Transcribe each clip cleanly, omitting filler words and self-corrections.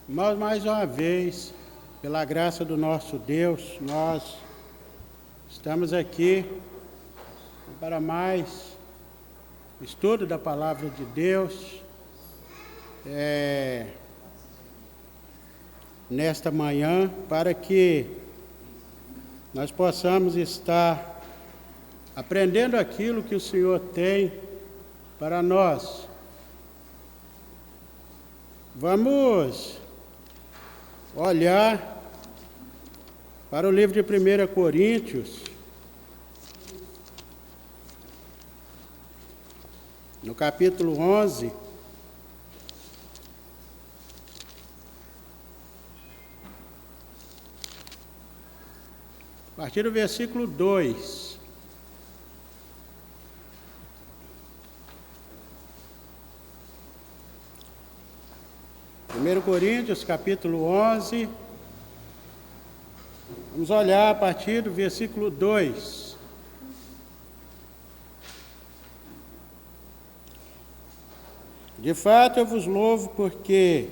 Irmãos, mais uma vez, pela graça do nosso Deus, nós estamos aqui para mais estudo da Palavra de Deus. Nesta manhã, para que nós possamos estar aprendendo aquilo que o Senhor tem para nós. Vamos olhar para o livro de 1 Coríntios, no capítulo 11, a partir do versículo 2. 1 Coríntios, capítulo 11, vamos olhar a partir do versículo 2. De fato, eu vos louvo porque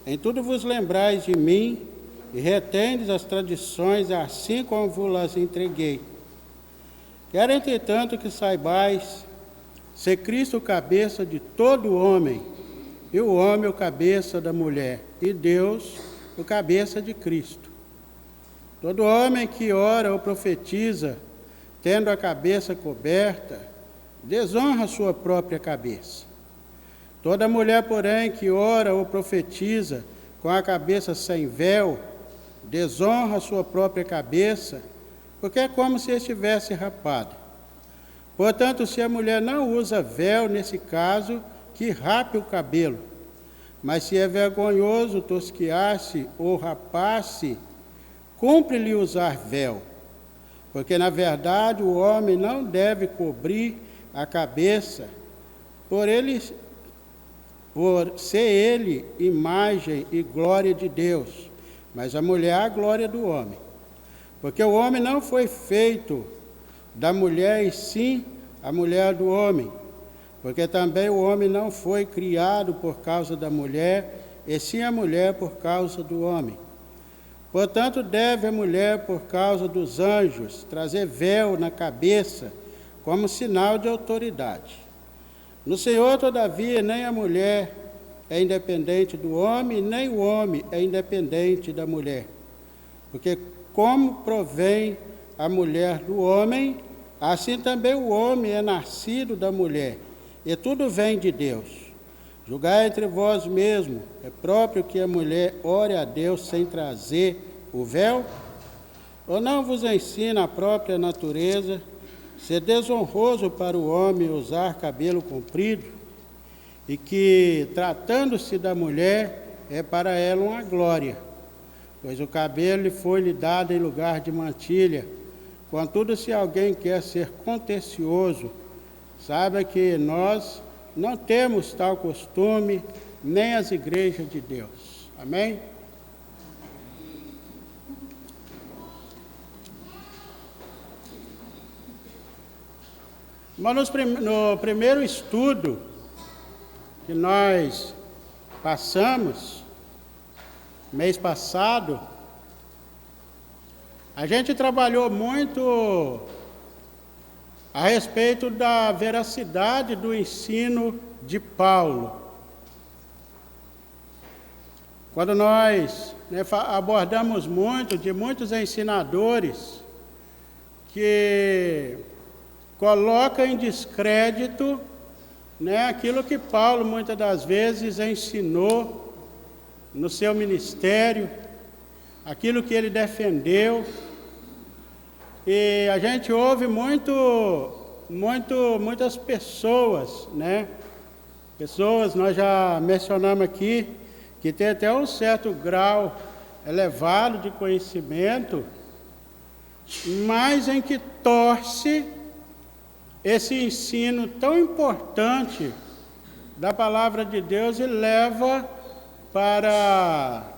em tudo vos lembrais de mim e retendes as tradições assim como vos las entreguei. Quero, entretanto, que saibais ser Cristo o cabeça de todo homem, e o homem o cabeça da mulher, e Deus o cabeça de Cristo. Todo homem que ora ou profetiza, tendo a cabeça coberta, desonra a sua própria cabeça. Toda mulher, porém, que ora ou profetiza com a cabeça sem véu, desonra a sua própria cabeça, porque é como se estivesse rapada. Portanto, se a mulher não usa véu, nesse caso, que rape o cabelo, mas se é vergonhoso tosquiar-se ou rapar-se, cumpre-lhe usar véu, porque na verdade o homem não deve cobrir a cabeça, por ser ele imagem e glória de Deus, mas a mulher a glória do homem, porque o homem não foi feito da mulher, e sim a mulher do homem. Porque também o homem não foi criado por causa da mulher, e sim a mulher por causa do homem. Portanto, deve a mulher, por causa dos anjos, trazer véu na cabeça, como sinal de autoridade. No Senhor, todavia, nem a mulher é independente do homem, nem o homem é independente da mulher. Porque como provém a mulher do homem, assim também o homem é nascido da mulher. E tudo vem de Deus. Julgai entre vós mesmos, é próprio que a mulher ore a Deus sem trazer o véu? Ou não vos ensina a própria natureza ser desonroso para o homem usar cabelo comprido? E que, tratando-se da mulher, é para ela uma glória, pois o cabelo lhe foi-lhe dado em lugar de mantilha. Contudo, se alguém quer ser contencioso, saiba que nós não temos tal costume, nem as igrejas de Deus. Amém? Mas no primeiro estudo que nós passamos, mês passado, a gente trabalhou muito a respeito da veracidade do ensino de Paulo. Quando nós abordamos muito de muitos ensinadores que colocam em descrédito aquilo que Paulo muitas das vezes ensinou no seu ministério, aquilo que ele defendeu. E a gente ouve muitas pessoas, Pessoas, nós já mencionamos aqui, que tem até um certo grau elevado de conhecimento, mas em que torce esse ensino tão importante da Palavra de Deus e leva para,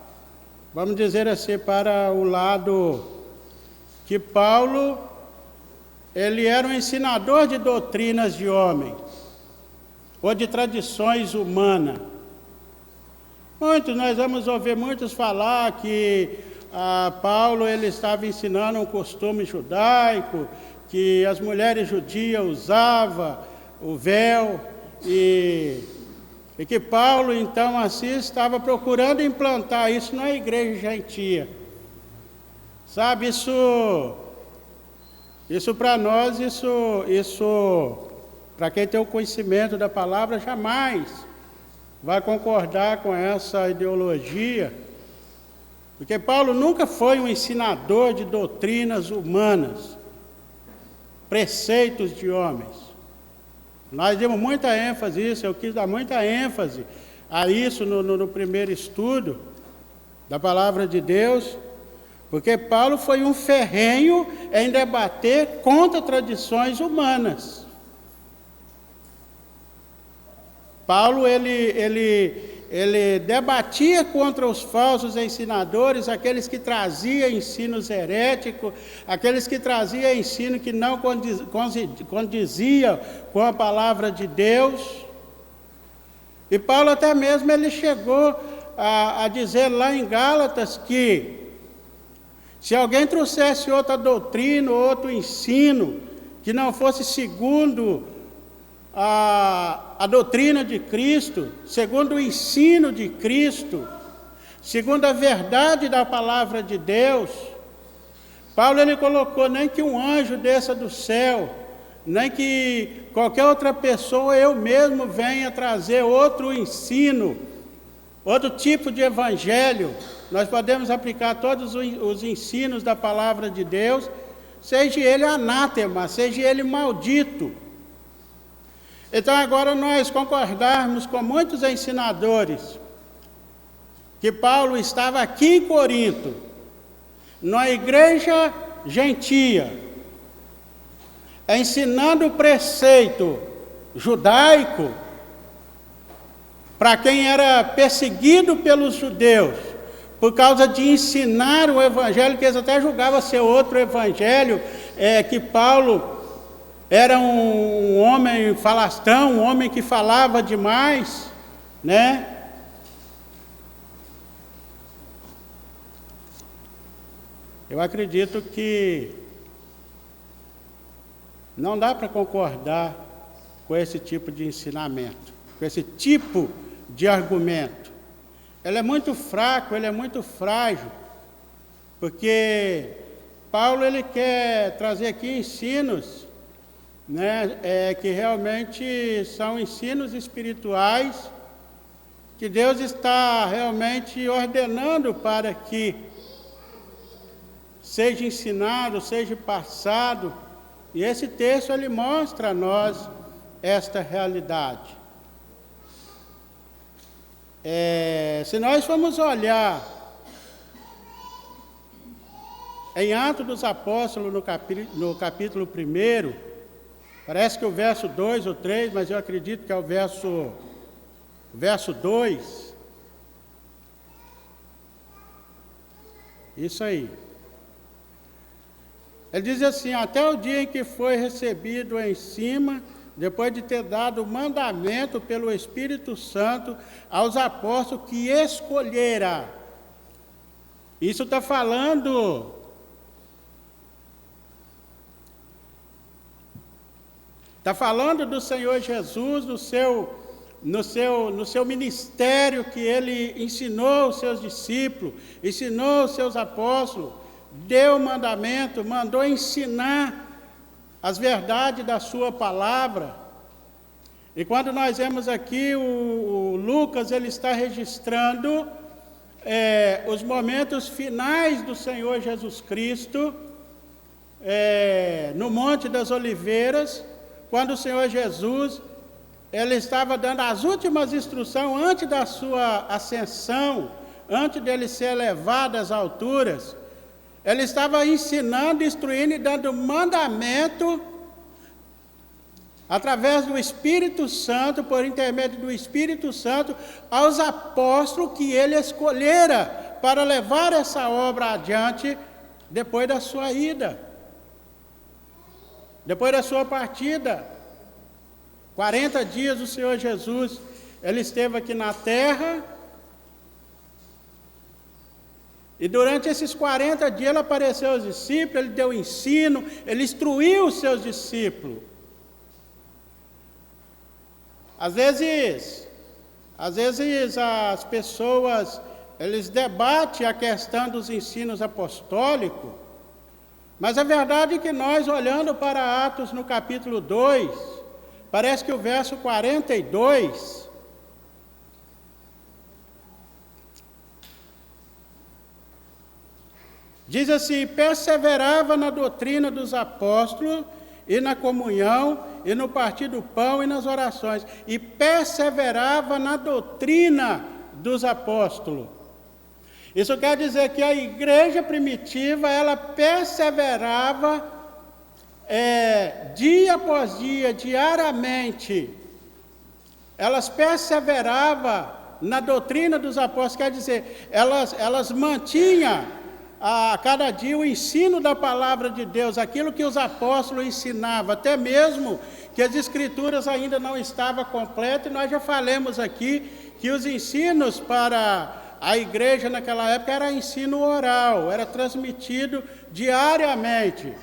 vamos dizer assim, para o lado que Paulo, ele era um ensinador de doutrinas de homem, ou de tradições humanas. Nós vamos ouvir muitos falar que Paulo ele estava ensinando um costume judaico, que as mulheres judias usavam o véu, e que Paulo, então, assim, estava procurando implantar isso na igreja gentia. Sabe, isso para nós, para quem tem o conhecimento da palavra, jamais vai concordar com essa ideologia, porque Paulo nunca foi um ensinador de doutrinas humanas, preceitos de homens. Nós demos muita ênfase a isso, eu quis dar muita ênfase a isso no primeiro estudo da palavra de Deus, porque Paulo foi um ferrenho em debater contra tradições humanas. Paulo, ele debatia contra os falsos ensinadores, aqueles que traziam ensinos heréticos, aqueles que traziam ensino que não condizia com a palavra de Deus. E Paulo até mesmo ele chegou a dizer lá em Gálatas que se alguém trouxesse outra doutrina, outro ensino, que não fosse segundo a doutrina de Cristo, segundo o ensino de Cristo, segundo a verdade da palavra de Deus, Paulo ele colocou nem que um anjo desça do céu, nem que qualquer outra pessoa, eu mesmo, venha trazer outro ensino, outro tipo de evangelho. Nós podemos aplicar todos os ensinos da palavra de Deus, seja ele anátema, seja ele maldito. Então agora nós concordarmos com muitos ensinadores que Paulo estava aqui em Corinto, na igreja gentia, ensinando o preceito judaico para quem era perseguido pelos judeus, por causa de ensinar o evangelho, que eles até julgavam ser outro evangelho, que Paulo era um homem falastrão, um homem que falava demais, né? Eu acredito que não dá para concordar com esse tipo de ensinamento, com esse tipo de argumento. Ele é muito fraco, ele é muito frágil, porque Paulo ele quer trazer aqui ensinos, né, que realmente são ensinos espirituais, que Deus está realmente ordenando para que seja ensinado, seja passado, e esse texto ele mostra a nós esta realidade. Se nós formos olhar em Atos dos Apóstolos, no capítulo 1, parece que o verso 2 ou 3, mas eu acredito que é o verso 2. Isso aí. Ele diz assim: até o dia em que foi recebido em cima, depois de ter dado o mandamento pelo Espírito Santo aos apóstolos que escolhera. Isso está falando do Senhor Jesus, no seu ministério, que ele ensinou os seus discípulos, ensinou os seus apóstolos, deu o mandamento, mandou ensinar as verdades da sua palavra. E quando nós vemos aqui, o Lucas, ele está registrando os momentos finais do Senhor Jesus Cristo, no Monte das Oliveiras, quando o Senhor Jesus, ele estava dando as últimas instruções antes da sua ascensão, antes dele ser elevado às alturas. Ele estava ensinando, instruindo e dando mandamento através do Espírito Santo, por intermédio do Espírito Santo, aos apóstolos que ele escolhera para levar essa obra adiante depois da sua ida, depois da sua partida. 40 dias o Senhor Jesus, ele esteve aqui na terra, E durante esses 40 dias ele apareceu aos discípulos, ele deu ensino, ele instruiu os seus discípulos. Às vezes as pessoas, eles debatem a questão dos ensinos apostólicos, mas a verdade é que nós, olhando para Atos no capítulo 2, parece que o verso 42, diz assim: perseverava na doutrina dos apóstolos, e na comunhão, e no partir do pão, e nas orações. E perseverava na doutrina dos apóstolos. Isso quer dizer que a igreja primitiva, ela perseverava dia após dia, diariamente. Elas perseveravam na doutrina dos apóstolos, quer dizer, elas mantinham a cada dia o ensino da palavra de Deus, aquilo que os apóstolos ensinavam, até mesmo que as escrituras ainda não estavam completas, e nós já falamos aqui que os ensinos para a igreja naquela época era ensino oral, era transmitido diariamente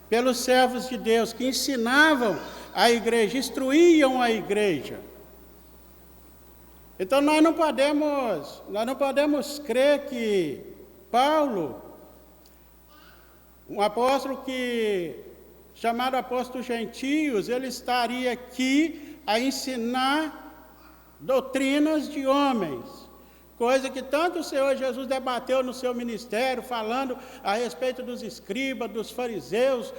pelos servos de Deus, que ensinavam a igreja, instruíam a igreja. Então nós não podemos crer que Paulo, um apóstolo chamado apóstolo gentios, ele estaria aqui a ensinar doutrinas de homens, coisa que tanto o Senhor Jesus debateu no seu ministério, falando a respeito dos escribas, dos fariseus,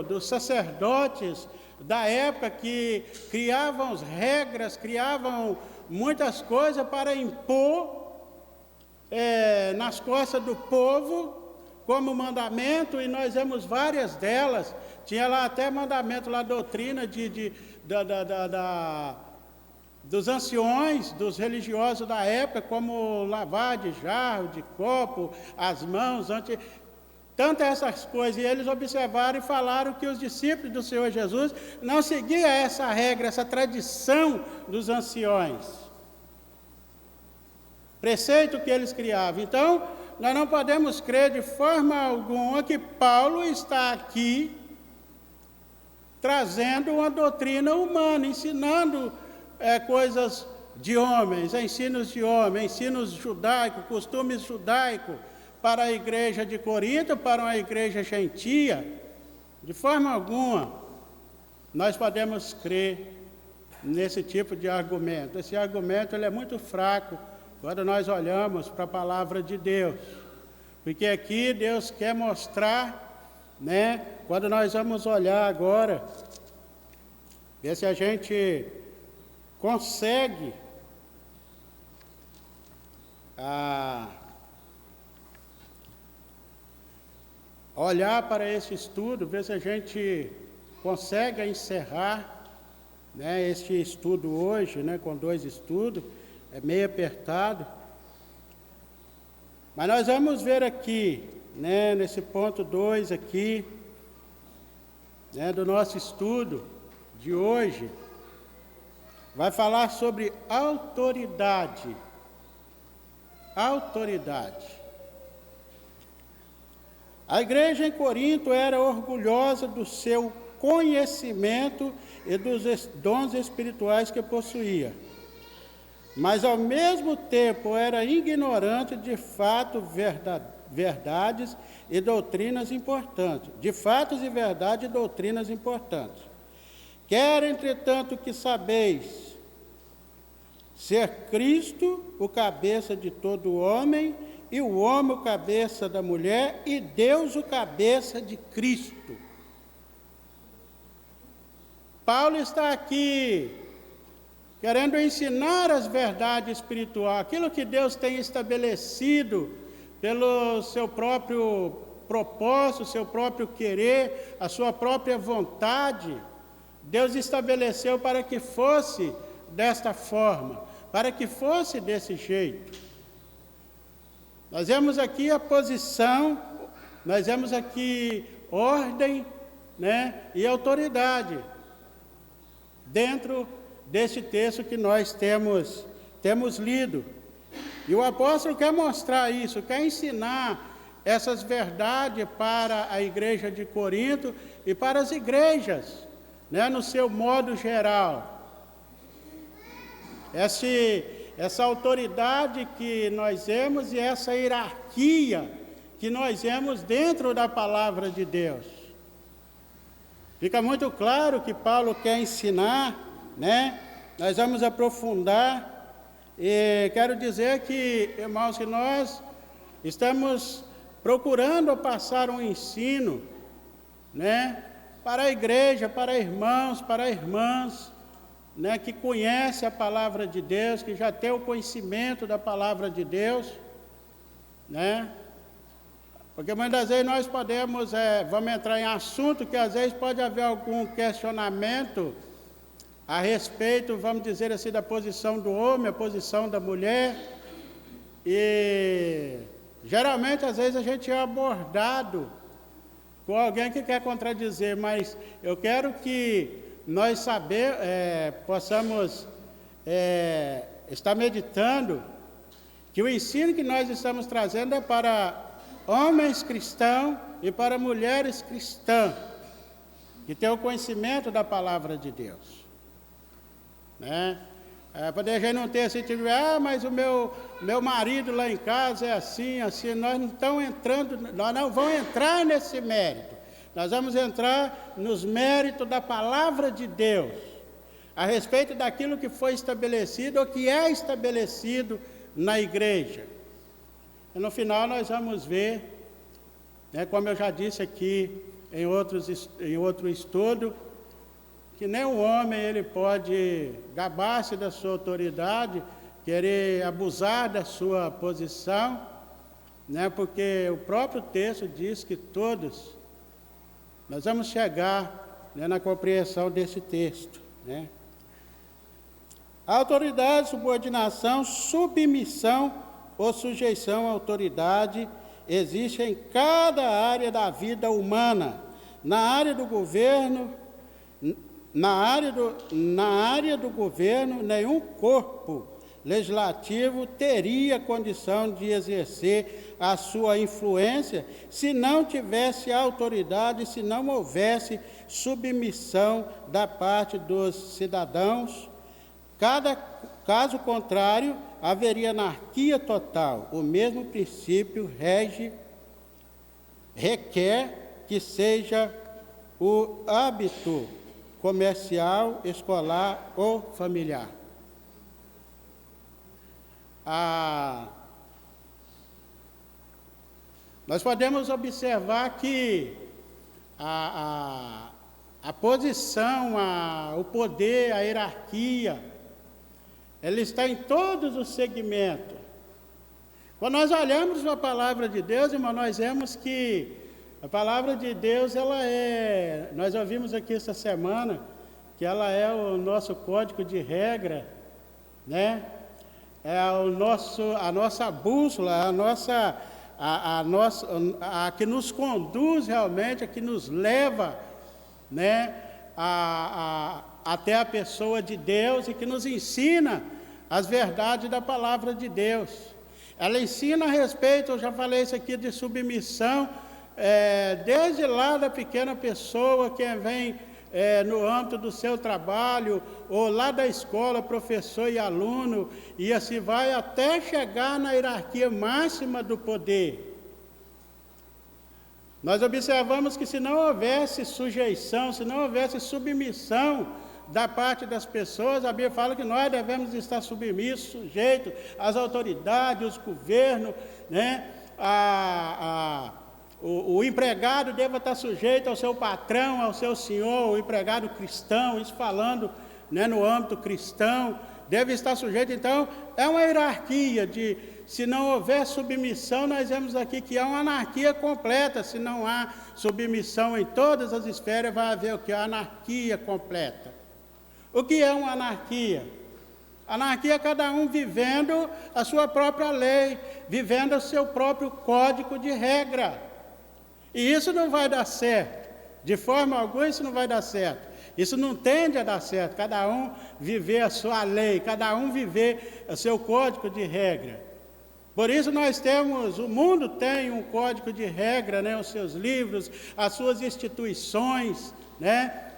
dos sacerdotes da época, que criavam regras, criavam muitas coisas para impor nas costas do povo, como mandamento, e nós vemos várias delas. Tinha lá até mandamento, lá doutrina dos anciões, dos religiosos da época, como lavar de jarro, de copo, as mãos, tantas essas coisas. E eles observaram e falaram que os discípulos do Senhor Jesus não seguiam essa regra, essa tradição dos anciões, preceito que eles criavam. Então, nós não podemos crer de forma alguma que Paulo está aqui trazendo uma doutrina humana, ensinando coisas de homens, ensinos de homens, ensinos judaicos, costumes judaicos para a igreja de Corinto, para uma igreja gentia. De forma alguma nós podemos crer nesse tipo de argumento. Esse argumento ele é muito fraco quando nós olhamos para a palavra de Deus, porque aqui Deus quer mostrar, quando nós vamos olhar agora, ver se a gente consegue olhar para esse estudo, ver se a gente consegue encerrar este estudo hoje, com 2 estudos. É meio apertado, mas nós vamos ver aqui, nesse ponto 2 aqui, do nosso estudo de hoje, vai falar sobre autoridade. Autoridade. A igreja em Corinto era orgulhosa do seu conhecimento e dos dons espirituais que possuía, mas ao mesmo tempo era ignorante de fato, verdades e doutrinas importantes. De fatos e verdades e doutrinas importantes. Quer, entretanto, que sabeis ser Cristo o cabeça de todo homem, e o homem o cabeça da mulher, e Deus o cabeça de Cristo. Paulo está aqui querendo ensinar as verdades espirituais, aquilo que Deus tem estabelecido pelo seu próprio propósito, seu próprio querer, a sua própria vontade. Deus estabeleceu para que fosse desta forma, para que fosse desse jeito. Nós vemos aqui a posição, nós vemos aqui ordem, e autoridade dentro desse texto que nós temos lido. E o apóstolo quer mostrar isso, quer ensinar essas verdades para a igreja de Corinto e para as igrejas, né, no seu modo geral. Essa autoridade que nós vemos e essa hierarquia que nós vemos dentro da palavra de Deus. Fica muito claro que Paulo quer ensinar, né? Nós vamos aprofundar. E quero dizer que, irmãos, que nós estamos procurando passar um ensino, né, para a igreja, para irmãos, para irmãs, né, que conhece a palavra de Deus, que já tem o conhecimento da palavra de Deus, né? Porque muitas vezes nós vamos entrar em assunto que às vezes pode haver algum questionamento a respeito, vamos dizer assim, da posição do homem, a posição da mulher, e geralmente às vezes a gente é abordado com alguém que quer contradizer, mas eu quero que nós possamos estar meditando que o ensino que nós estamos trazendo é para homens cristãos e para mulheres cristãs, que têm o conhecimento da palavra de Deus. Né? Para a gente não ter esse tipo de, mas o meu marido lá em casa é assim, nós não vamos entrar nesse mérito. Nós vamos entrar nos méritos da palavra de Deus, a respeito daquilo que foi estabelecido ou que é estabelecido na igreja. E no final nós vamos ver, né, como eu já disse aqui em outro estudo, que nem o homem ele pode gabar-se da sua autoridade, querer abusar da sua posição, né, porque o próprio texto diz que todos, nós vamos chegar, né, na compreensão desse texto, né? Autoridade, subordinação, submissão ou sujeição à autoridade existe em cada área da vida humana. Na área do governo, nenhum corpo legislativo teria condição de exercer a sua influência se não tivesse autoridade, se não houvesse submissão da parte dos cidadãos. Caso contrário, haveria anarquia total. O mesmo princípio requer que seja o hábito comercial, escolar ou familiar. Nós podemos observar que a posição, o poder, a hierarquia, ela está em todos os segmentos. Quando nós olhamos para a palavra de Deus, irmão, nós vemos que a palavra de Deus, nós ouvimos aqui essa semana, que ela é o nosso código de regra, né? É a nossa bússola, a que nos conduz realmente, a que nos leva, né, até a pessoa de Deus e que nos ensina as verdades da palavra de Deus. Ela ensina a respeito, eu já falei isso aqui, de submissão, desde lá da pequena pessoa que vem no âmbito do seu trabalho, ou lá da escola, professor e aluno, e assim vai até chegar na hierarquia máxima do poder. Nós observamos que se não houvesse sujeição, se não houvesse submissão da parte das pessoas, a Bíblia fala que nós devemos estar submissos, sujeitos às autoridades, aos governos, né? O empregado deve estar sujeito ao seu patrão, ao seu senhor, o empregado cristão, isso falando, né, no âmbito cristão, deve estar sujeito. Então, é uma hierarquia se não houver submissão, nós vemos aqui que há uma anarquia completa. Se não há submissão em todas as esferas, vai haver o que? A anarquia completa. O que é uma anarquia? Anarquia é cada um vivendo a sua própria lei, vivendo o seu próprio código de regra. E isso não vai dar certo. De forma alguma isso não vai dar certo. Isso não tende a dar certo. Cada um viver a sua lei, cada um viver o seu código de regra. Por isso o mundo tem um código de regra, né, os seus livros, as suas instituições, né,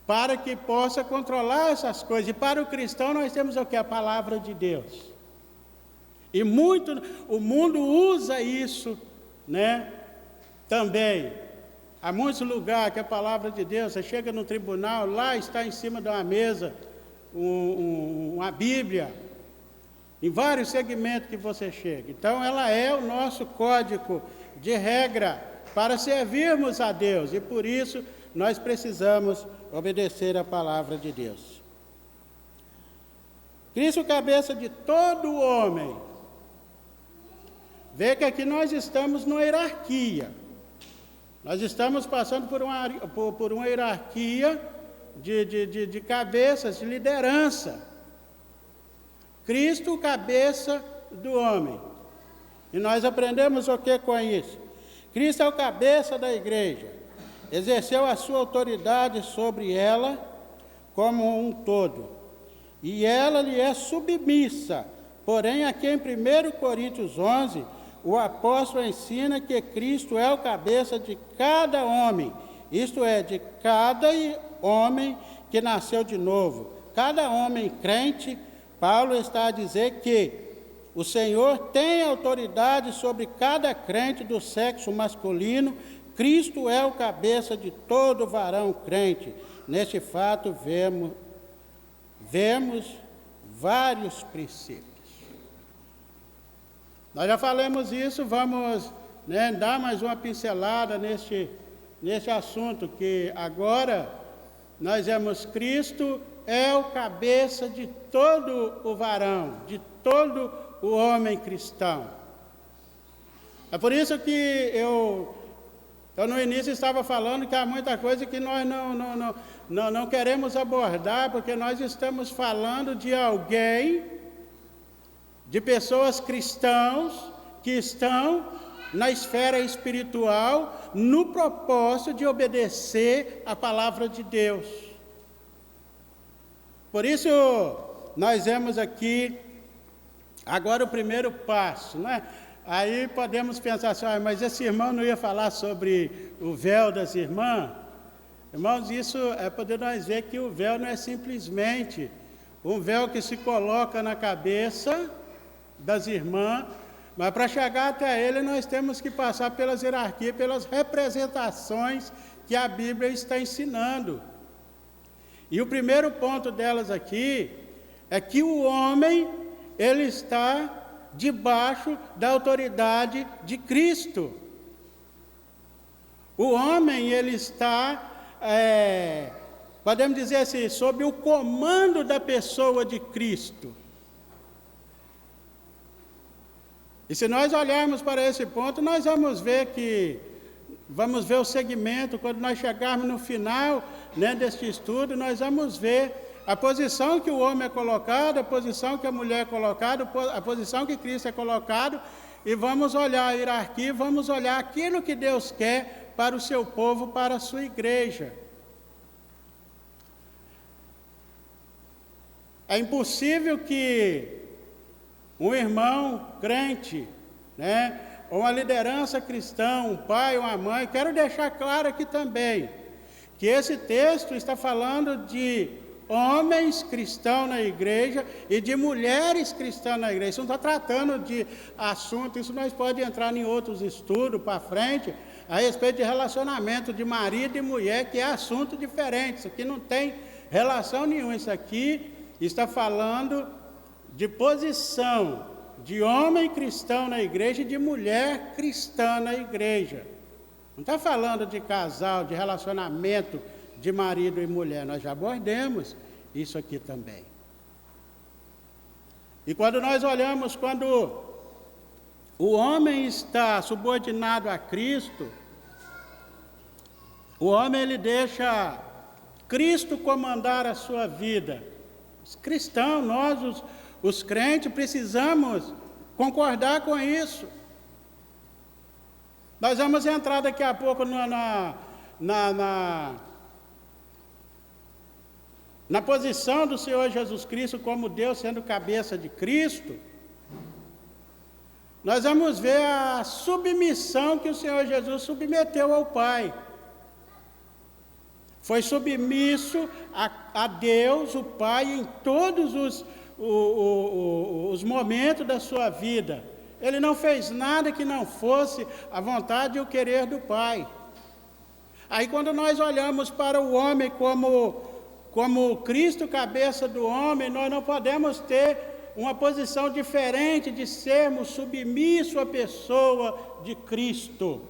para que possa controlar essas coisas. E para o cristão nós temos o que? A palavra de Deus. E o mundo usa isso, né, também. Há muitos lugares que a palavra de Deus, você chega no tribunal, lá está em cima de uma mesa uma Bíblia, em vários segmentos que você chega. Então ela é o nosso código de regra para servirmos a Deus, e por isso nós precisamos obedecer a palavra de Deus. Cristo, cabeça de todo homem. Vê que aqui nós estamos numa hierarquia. Nós estamos passando por uma hierarquia de cabeças, de liderança. Cristo, cabeça do homem. E nós aprendemos o que com isso? Cristo é o cabeça da igreja. Exerceu a sua autoridade sobre ela como um todo. E ela lhe é submissa. Porém, aqui em 1 Coríntios 11, o apóstolo ensina que Cristo é o cabeça de cada homem. Isto é, de cada homem que nasceu de novo. Cada homem crente, Paulo está a dizer que o Senhor tem autoridade sobre cada crente do sexo masculino. Cristo é o cabeça de todo varão crente. Neste fato, vemos vários princípios. Nós já falamos isso, vamos, né, dar mais uma pincelada neste assunto, que agora nós vemos Cristo é o cabeça de todo o varão, de todo o homem cristão. É por isso que eu no início estava falando que há muita coisa que nós não queremos abordar, porque nós estamos falando de alguém, de pessoas cristãos que estão na esfera espiritual, no propósito de obedecer a palavra de Deus. Por isso, nós vemos aqui, agora o primeiro passo, né? Aí podemos pensar assim, mas esse irmão não ia falar sobre o véu das irmãs? Irmãos, isso é poder nós ver que o véu não é simplesmente um véu que se coloca na cabeça das irmãs, mas para chegar até ele nós temos que passar pelas hierarquias, pelas representações que a Bíblia está ensinando. E o primeiro ponto delas aqui é que o homem, ele está debaixo da autoridade de Cristo. O homem, ele está, podemos dizer assim, sob o comando da pessoa de Cristo. E se nós olharmos para esse ponto, nós vamos ver o segmento, quando nós chegarmos no final, né, deste estudo, nós vamos ver a posição que o homem é colocado, a posição que a mulher é colocada, a posição que Cristo é colocado, e vamos olhar a hierarquia, vamos olhar aquilo que Deus quer para o seu povo, para a sua igreja. É impossível que um irmão crente, né, ou uma liderança cristã, um pai ou uma mãe, quero deixar claro aqui também, que esse texto está falando de homens cristãos na igreja e de mulheres cristãs na igreja. Isso não está tratando de assunto, isso nós podemos entrar em outros estudos para frente, a respeito de relacionamento de marido e mulher, que é assunto diferente. Isso aqui não tem relação nenhuma. Isso aqui está falando de posição de homem cristão na igreja e de mulher cristã na igreja. Não está falando de casal, de relacionamento de marido e mulher. Nós já abordamos isso aqui também. E quando nós olhamos, quando o homem está subordinado a Cristo, o homem, ele deixa Cristo comandar a sua vida. Os cristãos, nós, os crentes, precisamos concordar com isso. Nós vamos entrar daqui a pouco na posição do Senhor Jesus Cristo como Deus sendo cabeça de Cristo. nós vamos ver a submissão que o Senhor Jesus submeteu ao Pai. Foi submisso a Deus, o Pai, em todos os momentos da sua vida. Ele não fez nada que não fosse a vontade e o querer do Pai. Aí quando nós olhamos para o homem como Cristo, cabeça do homem, nós não podemos ter uma posição diferente de sermos submissos à pessoa de Cristo.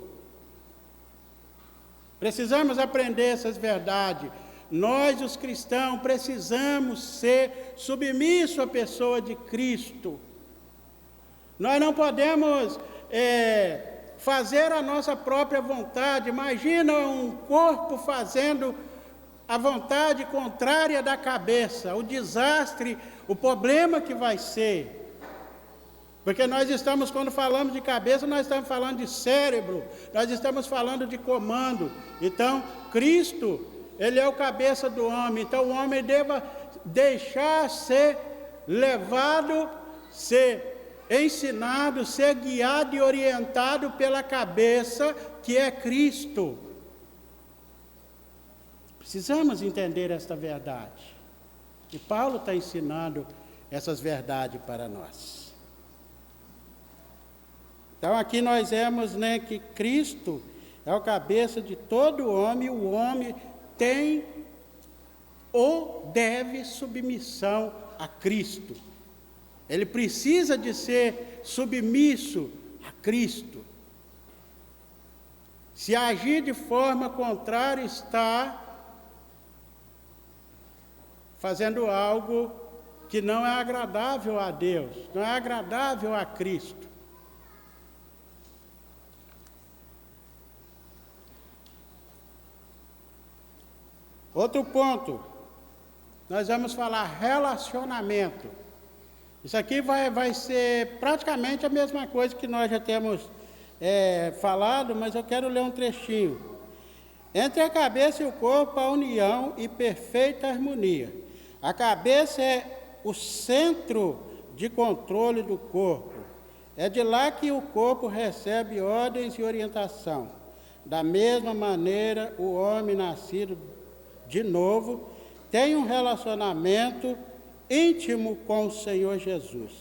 Precisamos aprender essas verdades. Nós, os cristãos, precisamos ser submissos à pessoa de Cristo. Nós não podemos fazer a nossa própria vontade. Imagina um corpo fazendo a vontade contrária da cabeça, o desastre, o problema que vai ser. Porque nós estamos, quando falamos de cabeça, nós estamos falando de cérebro, nós estamos falando de comando. Então, Cristo, Ele é o cabeça do homem. Então, o homem deva deixar ser levado, ser ensinado, ser guiado e orientado pela cabeça, que é Cristo. Precisamos entender esta verdade. E Paulo está ensinando essas verdades para nós. Então aqui nós vemos, que Cristo é o cabeça de todo homem, o homem tem ou deve submissão a Cristo. Ele precisa de ser submisso a Cristo. Se agir de forma contrária, está fazendo algo que não é agradável a Deus, não é agradável a Cristo. Outro ponto, nós vamos falar relacionamento. Isso aqui vai ser praticamente a mesma coisa que nós já temos falado, mas eu quero ler um trechinho. Entre a cabeça e o corpo, a união e perfeita harmonia. A cabeça é o centro de controle do corpo. É de lá que o corpo recebe ordens e orientação. Da mesma maneira, o homem nascido de novo tem um relacionamento íntimo com o Senhor Jesus.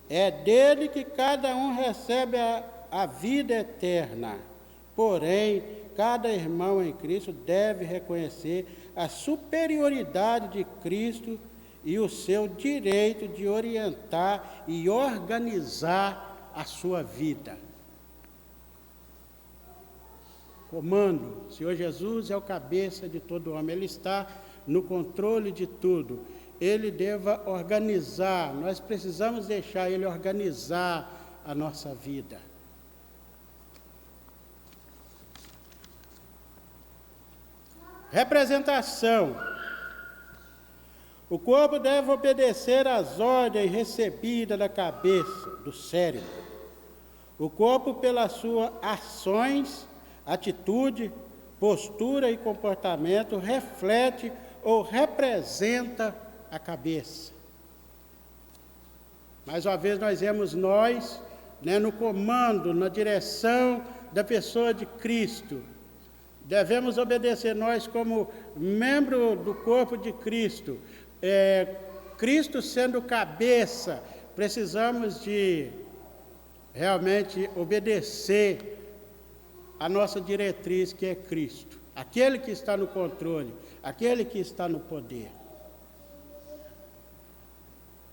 É dele que cada um recebe a vida eterna. Porém, cada irmão em Cristo deve reconhecer a superioridade de Cristo e o seu direito de orientar e organizar a sua vida. Comando. O Senhor Jesus é o cabeça de todo homem. Ele está no controle de tudo. Ele deva organizar. Nós precisamos deixar Ele organizar a nossa vida. Representação. O corpo deve obedecer às ordens recebidas da cabeça, do cérebro. O corpo, pelas suas ações, atitude, postura e comportamento, reflete ou representa a cabeça. Mais uma vez nós vemos no comando, na direção da pessoa de Cristo. Devemos obedecer nós como membro do corpo de Cristo. Cristo sendo cabeça, precisamos de realmente obedecer a nossa diretriz, que é Cristo, aquele que está no controle, aquele que está no poder.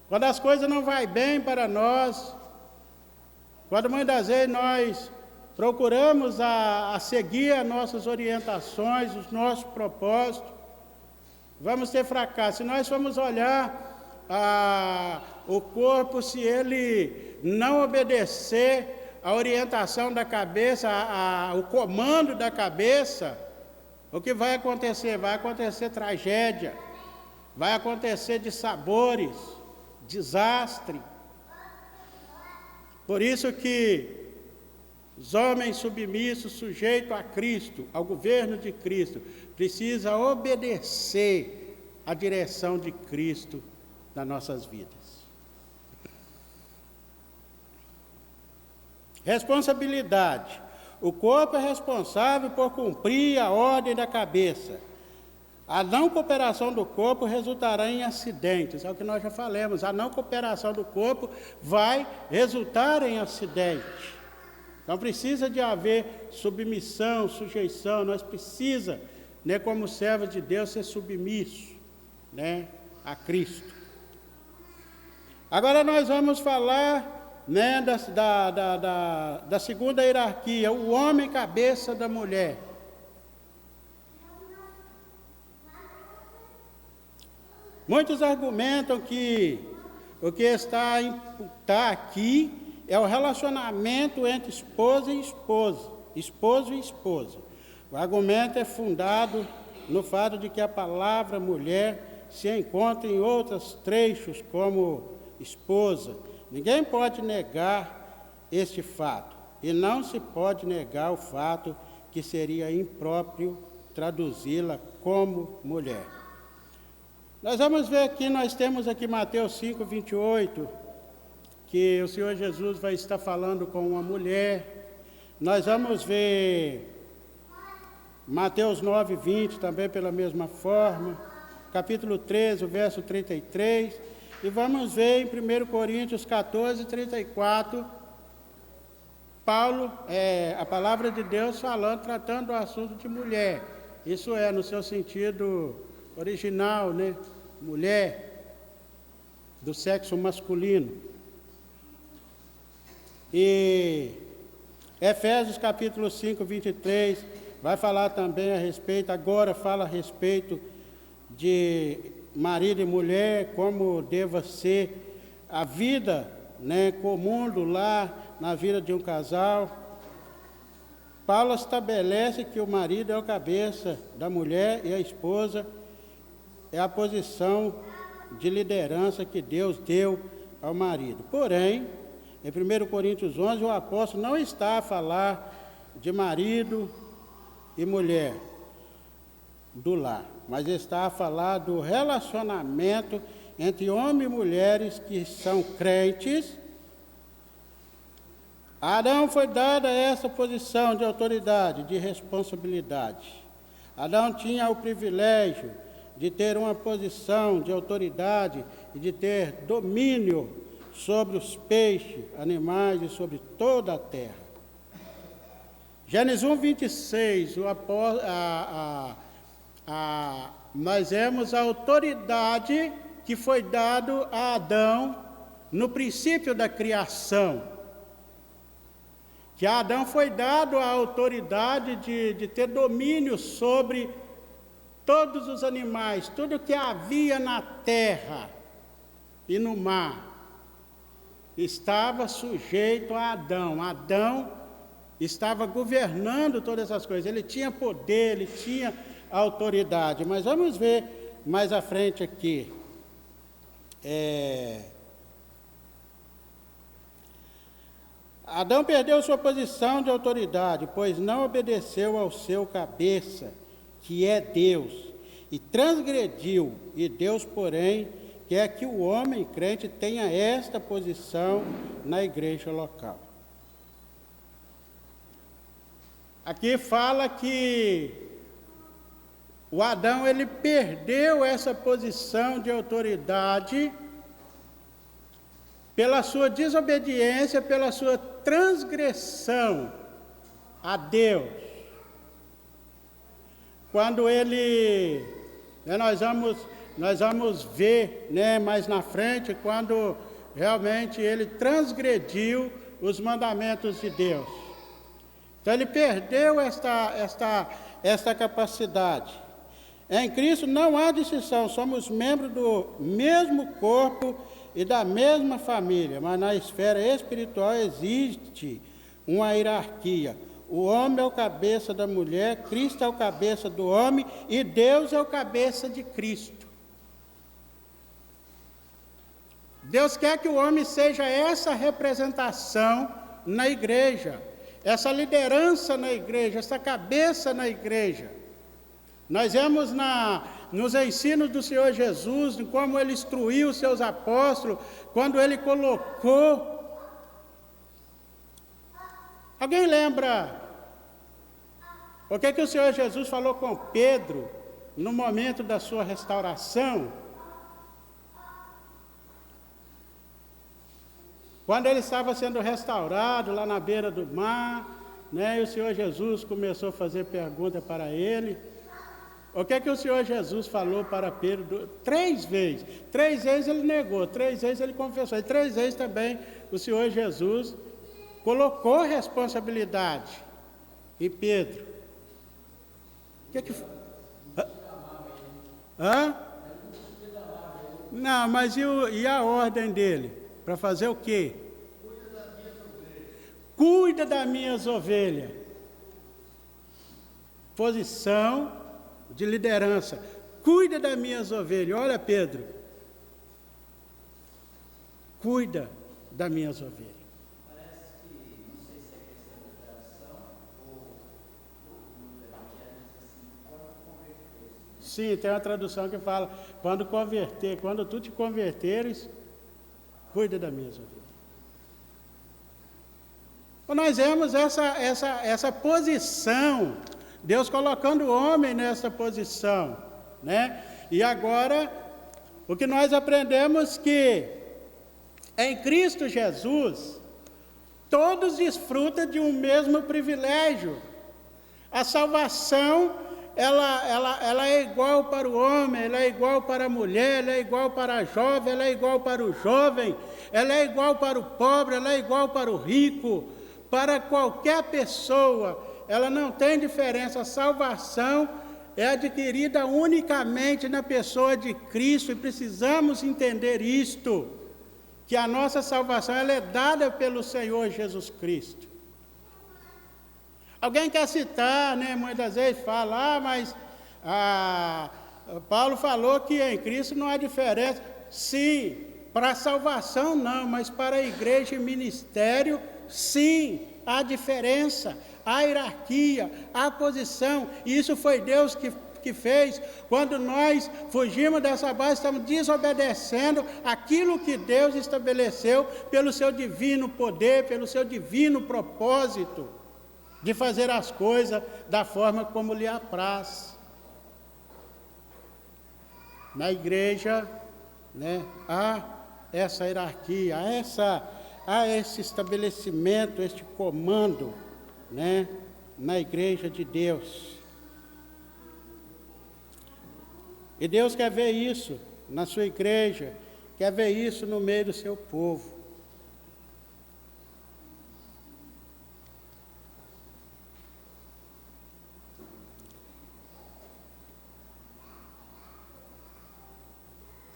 Quando as coisas não vão bem para nós, quando muitas vezes nós procuramos a seguir as nossas orientações, os nossos propósitos, vamos ter fracasso. Se nós formos olhar o corpo, se ele não obedecer a orientação da cabeça, o comando da cabeça, o que vai acontecer? Vai acontecer tragédia, vai acontecer dissabores, desastre. Por isso que os homens submissos, sujeitos a Cristo, ao governo de Cristo, precisam obedecer à direção de Cristo nas nossas vidas. Responsabilidade. O corpo é responsável por cumprir a ordem da cabeça. A não cooperação do corpo resultará em acidentes. É o que nós já falamos. A não cooperação do corpo vai resultar em acidente. Então precisa de haver submissão, sujeição. Nós precisamos, como servo de Deus, ser submisso, a Cristo. Agora nós vamos falar, da segunda hierarquia, o homem cabeça da mulher. Muitos argumentam que o que está aqui é o relacionamento entre esposa e esposa, esposo e esposa. O argumento é fundado no fato de que a palavra mulher se encontra em outros trechos como esposa. Ninguém pode negar este fato, e não se pode negar o fato que seria impróprio traduzi-la como mulher. Nós vamos ver aqui, nós temos aqui Mateus 5, 28, que o Senhor Jesus vai estar falando com uma mulher. Nós vamos ver Mateus 9, 20, também pela mesma forma. Capítulo 13, o verso 33. E vamos ver em 1 Coríntios 14, 34, Paulo, a palavra de Deus falando, tratando do assunto de mulher. Isso é, no seu sentido original, mulher do sexo masculino. E Efésios capítulo 5, 23, vai falar também a respeito, agora fala a respeito de marido e mulher, como deva ser a vida, comum do lar, na vida de um casal. Paulo estabelece que o marido é o cabeça da mulher e a esposa é a posição de liderança que Deus deu ao marido. Porém, em 1 Coríntios 11, o apóstolo não está a falar de marido e mulher do lar, mas está a falar do relacionamento entre homens e mulheres que são crentes. A Adão foi dada essa posição de autoridade, de responsabilidade. Adão tinha o privilégio de ter uma posição de autoridade e de ter domínio sobre os peixes, animais e sobre toda a terra. Gênesis 1, 26, nós vemos a autoridade que foi dada a Adão no princípio da criação. Que a Adão foi dado a autoridade de ter domínio sobre todos os animais, tudo que havia na terra e no mar, estava sujeito a Adão. Adão estava governando todas essas coisas, ele tinha poder, ele tinha autoridade. Mas vamos ver mais à frente aqui. Adão perdeu sua posição de autoridade, pois não obedeceu ao seu cabeça, que é Deus, e transgrediu. E Deus, porém, quer que o homem crente tenha esta posição na igreja local. Aqui fala que o Adão, ele perdeu essa posição de autoridade pela sua desobediência, pela sua transgressão a Deus. Quando ele, nós vamos ver, mais na frente, quando realmente ele transgrediu os mandamentos de Deus. Então ele perdeu esta capacidade. Em Cristo não há distinção, somos membros do mesmo corpo e da mesma família, mas na esfera espiritual existe uma hierarquia. O homem é o cabeça da mulher, Cristo é o cabeça do homem e Deus é o cabeça de Cristo. Deus quer que o homem seja essa representação na igreja, essa liderança na igreja, essa cabeça na igreja. Nós vemos nos ensinos do Senhor Jesus, de como ele instruiu os seus apóstolos, quando ele colocou Alguém lembra o que o Senhor Jesus falou com Pedro no momento da sua restauração? Quando ele estava sendo restaurado lá na beira do mar, né, e o Senhor Jesus começou a fazer pergunta para ele. O que o Senhor Jesus falou para Pedro 3 vezes? 3 vezes ele negou, 3 vezes ele confessou, e 3 vezes também o Senhor Jesus colocou responsabilidade em Pedro. O que foi? Hã? Não, mas e a ordem dele? Para fazer o quê? Cuida das minhas ovelhas. Posição de liderança. Cuida das minhas ovelhas. Olha, Pedro. Cuida das minhas ovelhas. Parece que, não sei se é questão da tradução ou do evangelho, assim, quando converter. Sim, tem uma tradução que fala, quando tu te converteres, cuida das minhas ovelhas. Então, nós vemos essa posição, Deus colocando o homem nessa posição, né? E agora, o que nós aprendemos que em Cristo Jesus, todos desfrutam de um mesmo privilégio. A salvação, ela é igual para o homem, ela é igual para a mulher, ela é igual para a jovem, ela é igual para o jovem, ela é igual para o pobre, ela é igual para o rico, para qualquer pessoa, ela não tem diferença. A salvação é adquirida unicamente na pessoa de Cristo, e precisamos entender isto, que a nossa salvação ela é dada pelo Senhor Jesus Cristo. Alguém quer citar, né? Muitas vezes fala, mas Paulo falou que em Cristo não há diferença. Sim, para a salvação não, mas para a igreja e ministério, sim, há diferença, há hierarquia, há posição, e isso foi Deus que fez. Quando nós fugimos dessa base, estamos desobedecendo aquilo que Deus estabeleceu pelo seu divino poder, pelo seu divino propósito de fazer as coisas da forma como lhe apraz. Na igreja, né, há essa hierarquia, há esse estabelecimento, este comando, né, na igreja de Deus. E Deus quer ver isso na sua igreja, quer ver isso no meio do seu povo.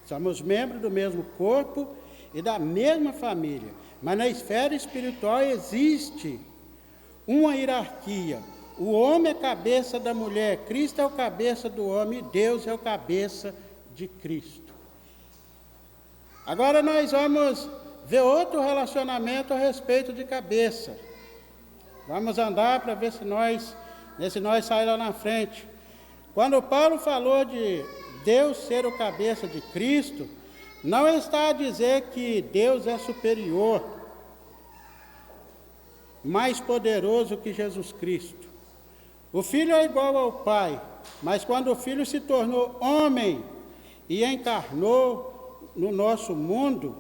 Somos membros do mesmo corpo e da mesma família, mas na esfera espiritual existe uma hierarquia. O homem é cabeça da mulher, Cristo é o cabeça do homem, e Deus é o cabeça de Cristo. Agora nós vamos ver outro relacionamento a respeito de cabeça. Vamos andar para ver se nós saímos lá na frente. Quando Paulo falou de Deus ser o cabeça de Cristo, não está a dizer que Deus é superior, mais poderoso que Jesus Cristo. O Filho é igual ao Pai, mas quando o Filho se tornou homem e encarnou no nosso mundo,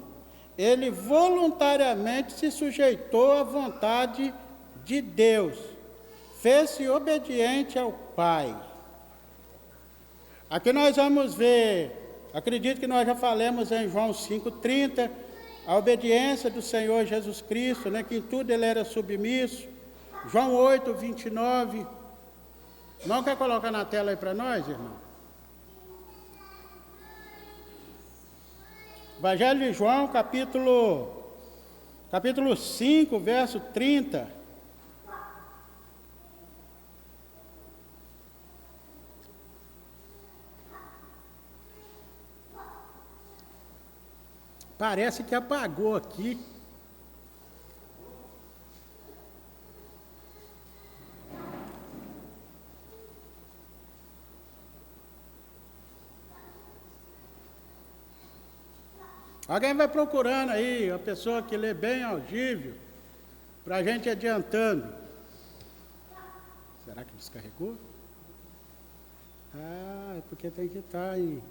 ele voluntariamente se sujeitou à vontade de Deus, fez-se obediente ao Pai. Aqui nós vamos ver, acredito que nós já falamos em João 5,30, a obediência do Senhor Jesus Cristo, né, que em tudo ele era submisso. João 8,29. Não quer colocar na tela aí para nós, irmão? Evangelho de João, capítulo 5, verso 30. Parece que apagou aqui. Alguém vai procurando aí, a pessoa que lê bem audível, para a gente adiantando. Será que descarregou? Ah, é porque tem que estar em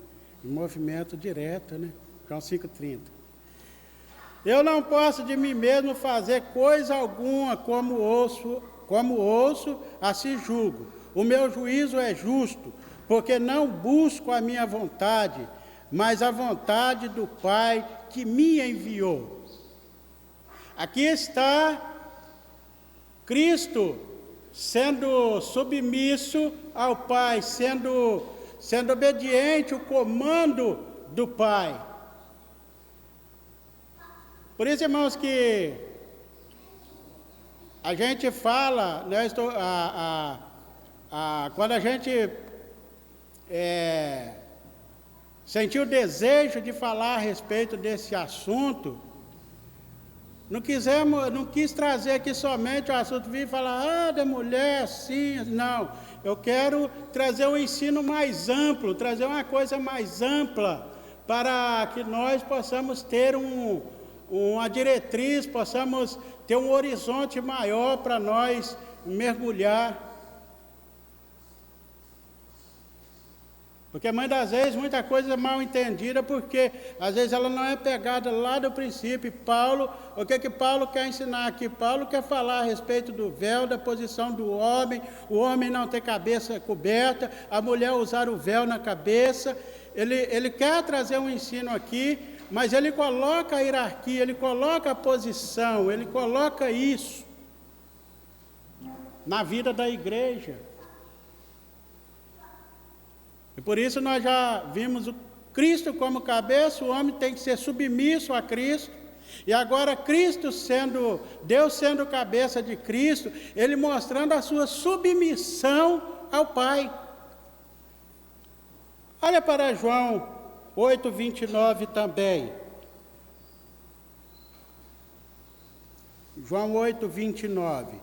movimento direto, né? João 5,30. Eu não posso de mim mesmo fazer coisa alguma, como ouço, assim julgo. O meu juízo é justo, porque não busco a minha vontade, mas a vontade do Pai que me enviou. Aqui está Cristo sendo submisso ao Pai, sendo obediente ao comando do Pai. Por isso, irmãos, que a gente fala, né, quando a gente sentiu o desejo de falar a respeito desse assunto, não quis trazer aqui somente o assunto, vir falar, da mulher, sim, não. Eu quero trazer um ensino mais amplo, trazer uma coisa mais ampla, para que nós possamos ter uma diretriz, possamos ter um horizonte maior para nós mergulhar. Porque muitas vezes, muita coisa é mal entendida, porque às vezes ela não é pegada lá do princípio. Paulo, o que Paulo quer ensinar aqui? Paulo quer falar a respeito do véu, da posição do homem, o homem não ter cabeça coberta, a mulher usar o véu na cabeça. Ele quer trazer um ensino aqui, mas ele coloca a hierarquia, ele coloca a posição, ele coloca isso na vida da igreja. E por isso nós já vimos o Cristo como cabeça, o homem tem que ser submisso a Cristo. E agora Deus sendo cabeça de Cristo, Ele mostrando a sua submissão ao Pai. Olha para João 8,29 também. João 8,29.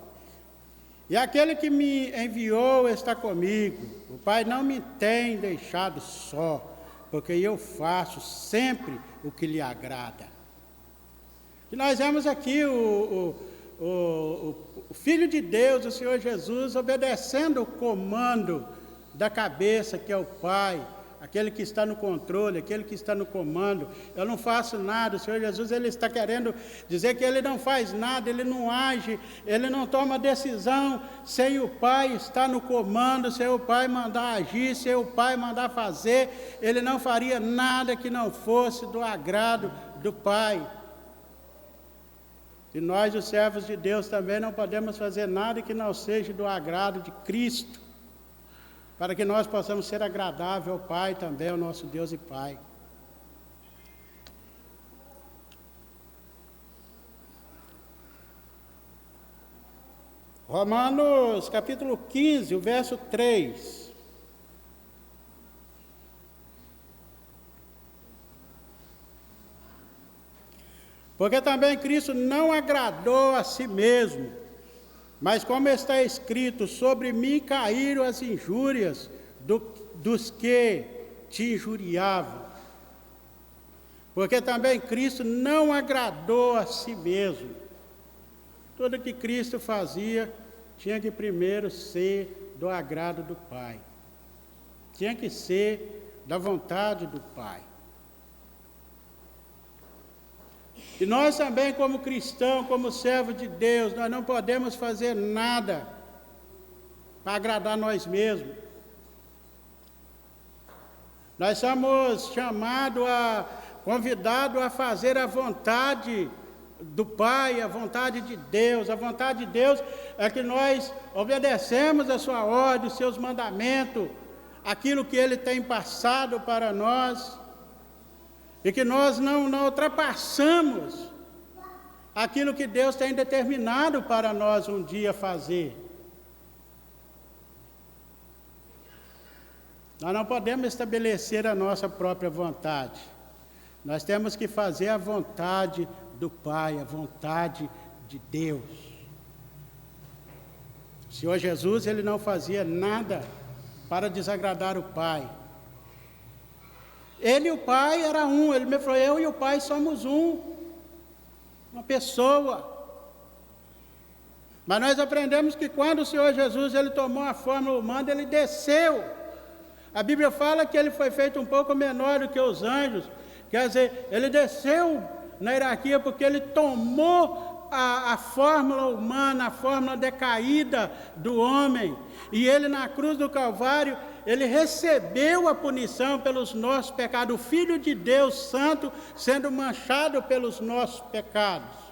E aquele que me enviou está comigo. O Pai não me tem deixado só, porque eu faço sempre o que lhe agrada. E nós vemos aqui o Filho de Deus, o Senhor Jesus, obedecendo o comando da cabeça, que é o Pai, aquele que está no controle, aquele que está no comando. Eu não faço nada. O Senhor Jesus, Ele está querendo dizer que Ele não faz nada, Ele não age, Ele não toma decisão sem o Pai estar no comando, sem o Pai mandar agir, sem o Pai mandar fazer. Ele não faria nada que não fosse do agrado do Pai. E nós, os servos de Deus, também não podemos fazer nada que não seja do agrado de Cristo, para que nós possamos ser agradável ao Pai também, ao nosso Deus e Pai. Romanos capítulo 15, o verso 3. Porque também Cristo não agradou a si mesmo, mas como está escrito, sobre mim caíram as injúrias dos que te injuriavam. Porque também Cristo não agradou a si mesmo. Tudo que Cristo fazia tinha que primeiro ser do agrado do Pai. Tinha que ser da vontade do Pai. E nós também, como cristãos, como servos de Deus, nós não podemos fazer nada para agradar nós mesmos. Nós somos convidados a fazer a vontade do Pai, a vontade de Deus. A vontade de Deus é que nós obedecemos a sua ordem, os seus mandamentos, aquilo que Ele tem passado para nós. E que nós não ultrapassamos aquilo que Deus tem determinado para nós um dia fazer. Nós não podemos estabelecer a nossa própria vontade. Nós temos que fazer a vontade do Pai, a vontade de Deus. O Senhor Jesus, Ele não fazia nada para desagradar o Pai. Ele e o Pai era um. Ele me falou, eu e o Pai somos uma pessoa. Mas nós aprendemos que quando o Senhor Jesus ele tomou a forma humana, ele desceu. A Bíblia fala que ele foi feito um pouco menor do que os anjos. Quer dizer, ele desceu na hierarquia porque ele tomou a fórmula humana, a fórmula decaída do homem. E ele na cruz do Calvário, ele recebeu a punição pelos nossos pecados. O Filho de Deus Santo sendo manchado pelos nossos pecados.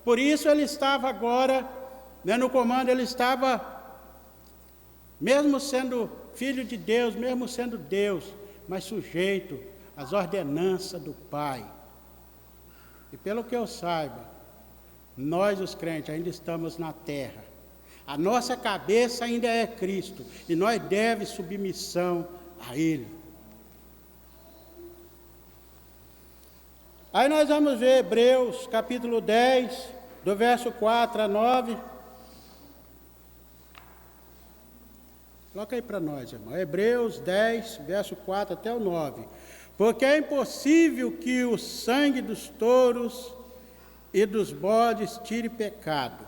Por isso ele estava agora, no comando, ele estava, mesmo sendo Filho de Deus, mesmo sendo Deus, mas sujeito às ordenanças do Pai. E pelo que eu saiba, nós os crentes ainda estamos na terra. A nossa cabeça ainda é Cristo, e nós devemos submissão a Ele. Aí nós vamos ver Hebreus capítulo 10, do verso 4 a 9. Coloca aí para nós, irmão. Hebreus 10, verso 4 até o 9. Porque é impossível que o sangue dos touros e dos bodes tire pecado.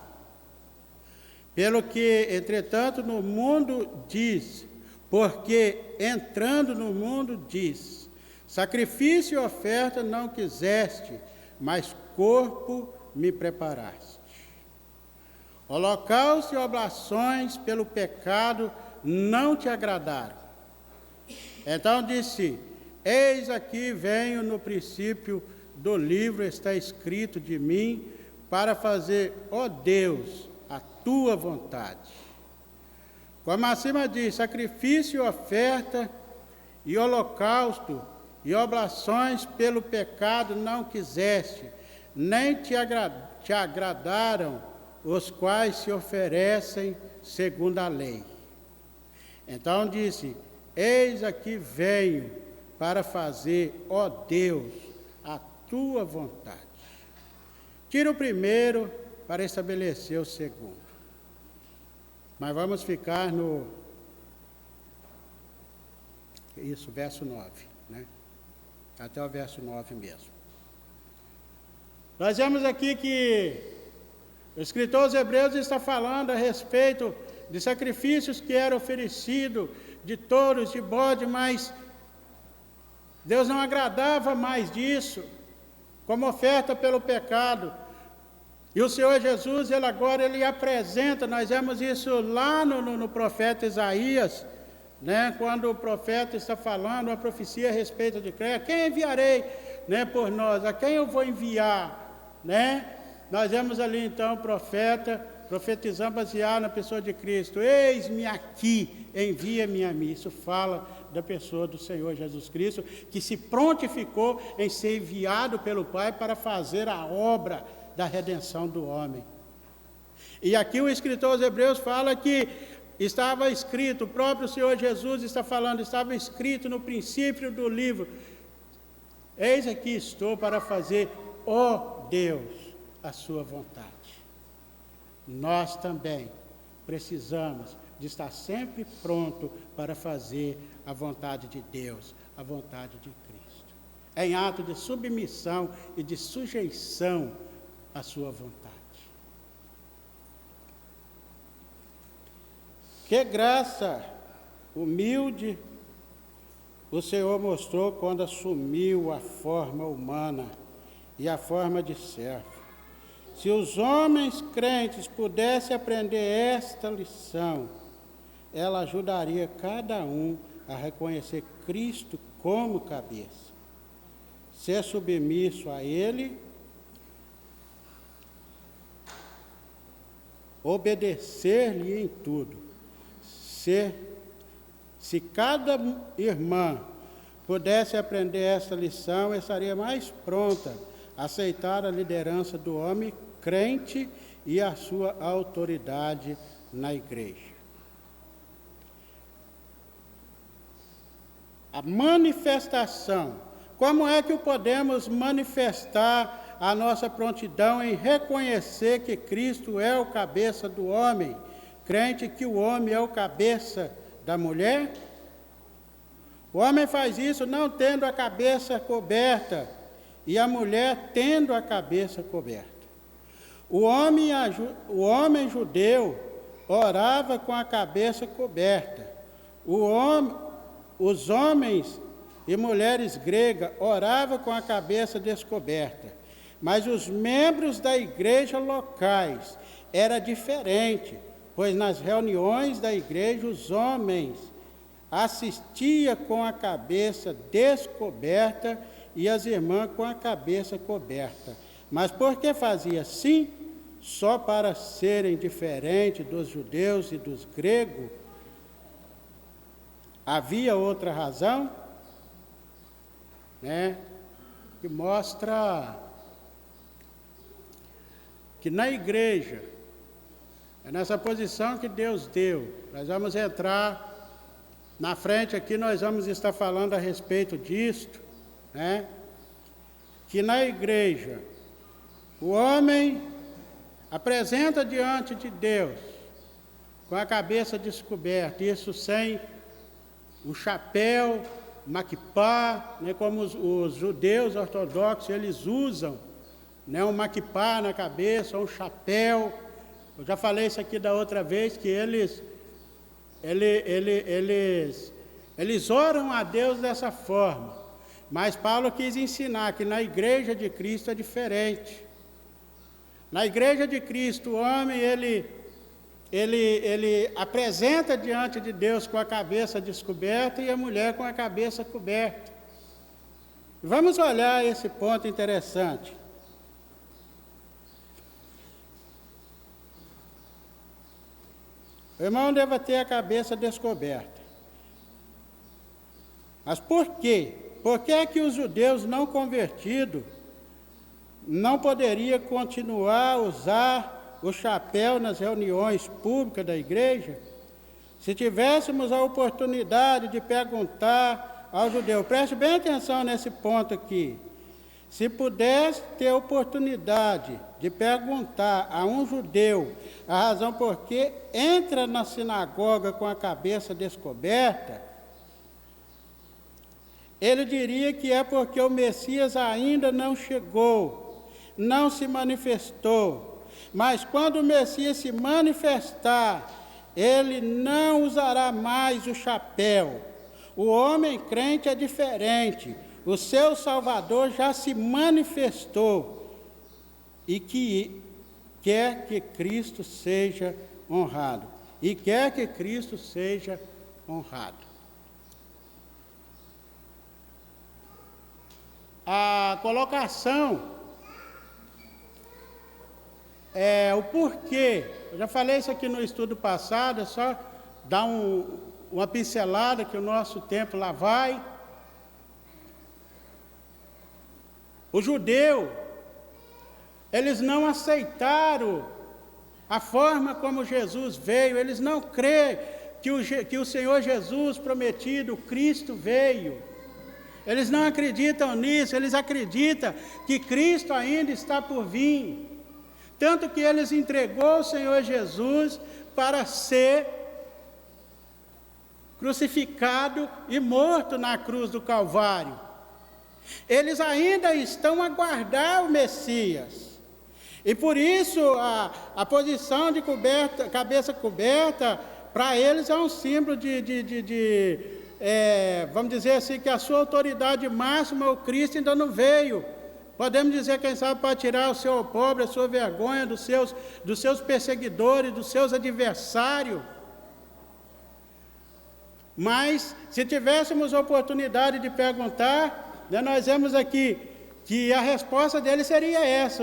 Pelo que, entretanto, no mundo diz, porque entrando no mundo diz, sacrifício e oferta não quiseste, mas corpo me preparaste. Holocausto e oblações pelo pecado não te agradaram. Então disse, eis aqui venho, no princípio do livro está escrito de mim, para fazer, ó Deus, a tua vontade. Como acima diz, sacrifício e oferta e holocausto e oblações pelo pecado não quiseste, nem te agradaram os quais se oferecem segundo a lei. Então disse, eis aqui venho para fazer, ó Deus, a tua vontade. Tira o primeiro para estabelecer o segundo. Mas vamos ficar no... Isso, verso 9, né? Até o verso 9 mesmo. Nós vemos aqui que o escritor aos Hebreus está falando a respeito de sacrifícios que eram oferecidos, de touros, de bode, mas Deus não agradava mais disso, como oferta pelo pecado. E o Senhor Jesus, ele apresenta, nós vemos isso lá no profeta Isaías, né, quando o profeta está falando uma profecia a respeito de Cristo, quem enviarei, né, por nós, a quem eu vou enviar, né? Nós vemos ali então o profeta profetizando baseado na pessoa de Cristo, eis-me aqui, envia-me a mim. Isso fala da pessoa do Senhor Jesus Cristo, que se prontificou em ser enviado pelo Pai para fazer a obra da redenção do homem. E aqui o escritor aos Hebreus fala que estava escrito, o próprio Senhor Jesus está falando, estava escrito no princípio do livro, eis aqui estou para fazer, ó Deus, a sua vontade. Nós também precisamos de estar sempre pronto para fazer a vontade de Deus, a vontade de Cristo, em ato de submissão e de sujeição à sua vontade. Que graça humilde o Senhor mostrou quando assumiu a forma humana e a forma de servo. Se os homens crentes pudessem aprender esta lição, ela ajudaria cada um a reconhecer Cristo como cabeça, ser submisso a Ele, obedecer-lhe em tudo. Se cada irmã pudesse aprender essa lição, estaria mais pronta a aceitar a liderança do homem crente e a sua autoridade na igreja. A manifestação. Como é que podemos manifestar a nossa prontidão em reconhecer que Cristo é o cabeça do homem, crente que o homem é o cabeça da mulher? O homem faz isso não tendo a cabeça coberta, e a mulher tendo a cabeça coberta. O homem judeu orava com a cabeça coberta. Os homens e mulheres gregas oravam com a cabeça descoberta. Mas os membros da igreja locais era diferente, pois nas reuniões da igreja os homens assistiam com a cabeça descoberta e as irmãs com a cabeça coberta. Mas por que fazia assim? Só para serem diferentes dos judeus e dos gregos? Havia outra razão, né? Que mostra que na igreja, é nessa posição que Deus deu. Nós vamos entrar na frente aqui, nós vamos estar falando a respeito disto, né? Que na igreja, o homem apresenta diante de Deus com a cabeça descoberta, isso sem o chapéu, maquipá, né, como os judeus ortodoxos, eles usam, né, um maquipá na cabeça, um chapéu. Eu já falei isso aqui da outra vez, que eles oram a Deus dessa forma. Mas Paulo quis ensinar que na igreja de Cristo é diferente. Na igreja de Cristo, o homem, ele apresenta diante de Deus com a cabeça descoberta e a mulher com a cabeça coberta. Vamos olhar esse ponto interessante. O irmão deve ter a cabeça descoberta. Mas por quê? Por que é que os judeus não convertidos não poderiam continuar a usar o chapéu nas reuniões públicas da igreja? Se tivéssemos a oportunidade de perguntar ao judeu, preste bem atenção nesse ponto aqui, se pudesse ter a oportunidade de perguntar a um judeu a razão por que entra na sinagoga com a cabeça descoberta, ele diria que é porque o Messias ainda não chegou, não se manifestou. Mas quando o Messias se manifestar, ele não usará mais o chapéu. O homem crente é diferente. O seu Salvador já se manifestou e que quer que Cristo seja honrado. E quer que Cristo seja honrado. A colocação o porquê. Eu já falei isso aqui no estudo passado, é só dar uma pincelada que o nosso tempo lá vai. O judeu, eles não aceitaram a forma como Jesus veio, eles não creem que o Senhor Jesus prometido, Cristo veio. Eles não acreditam nisso, eles acreditam que Cristo ainda está por vir. Tanto que eles entregou o Senhor Jesus para ser crucificado e morto na cruz do Calvário. Eles ainda estão a aguardar o Messias. E por isso a posição de cabeça coberta, para eles é um símbolo vamos dizer assim, que a sua autoridade máxima, o Cristo, ainda não veio. Podemos dizer, quem sabe, para tirar o seu pobre, a sua vergonha dos seus perseguidores, dos seus adversários. Mas, se tivéssemos a oportunidade de perguntar, né, nós vemos aqui que a resposta dele seria essa: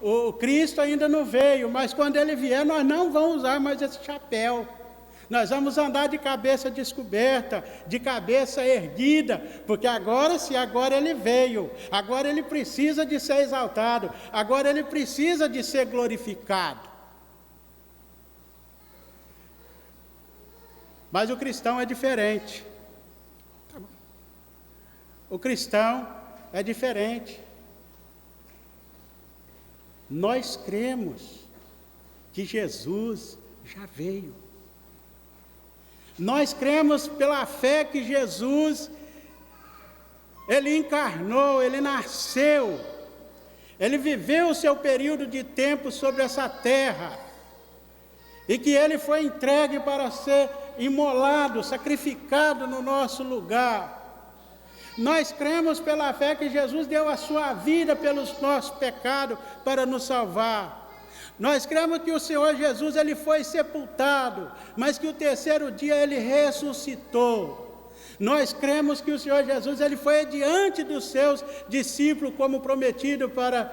o Cristo ainda não veio, mas quando ele vier, nós não vamos usar mais esse chapéu. Nós vamos andar de cabeça descoberta, de cabeça erguida, porque agora ele veio, agora ele precisa de ser exaltado, agora ele precisa de ser glorificado. Mas o cristão é diferente. O cristão é diferente. Nós cremos que Jesus já veio. Nós cremos pela fé que Jesus, ele encarnou, ele nasceu, Ele viveu o seu período de tempo sobre essa terra, e que ele foi entregue para ser imolado, sacrificado no nosso lugar. Nós cremos pela fé que Jesus deu a sua vida pelos nossos pecados para nos salvar. Nós cremos que o Senhor Jesus, ele foi sepultado, mas que o terceiro dia ele ressuscitou. Nós cremos que o Senhor Jesus, ele foi diante dos seus discípulos como prometido para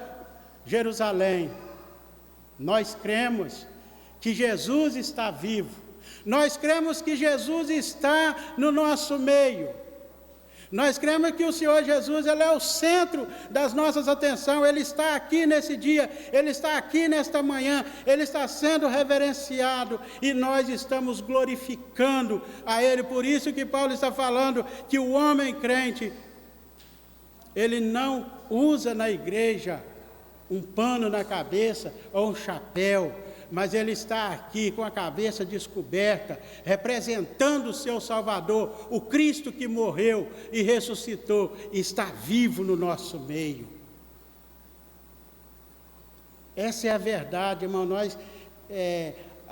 Jerusalém. Nós cremos que Jesus está vivo. Nós cremos que Jesus está no nosso meio. Nós cremos que o Senhor Jesus, ele é o centro das nossas atenções. Ele está aqui nesse dia, ele está aqui nesta manhã, ele está sendo reverenciado e nós estamos glorificando a ele. Por isso que Paulo está falando que o homem crente, ele não usa na igreja um pano na cabeça ou um chapéu, mas ele está aqui com a cabeça descoberta, representando o seu Salvador, o Cristo que morreu e ressuscitou, e está vivo no nosso meio. Essa é a verdade, irmão.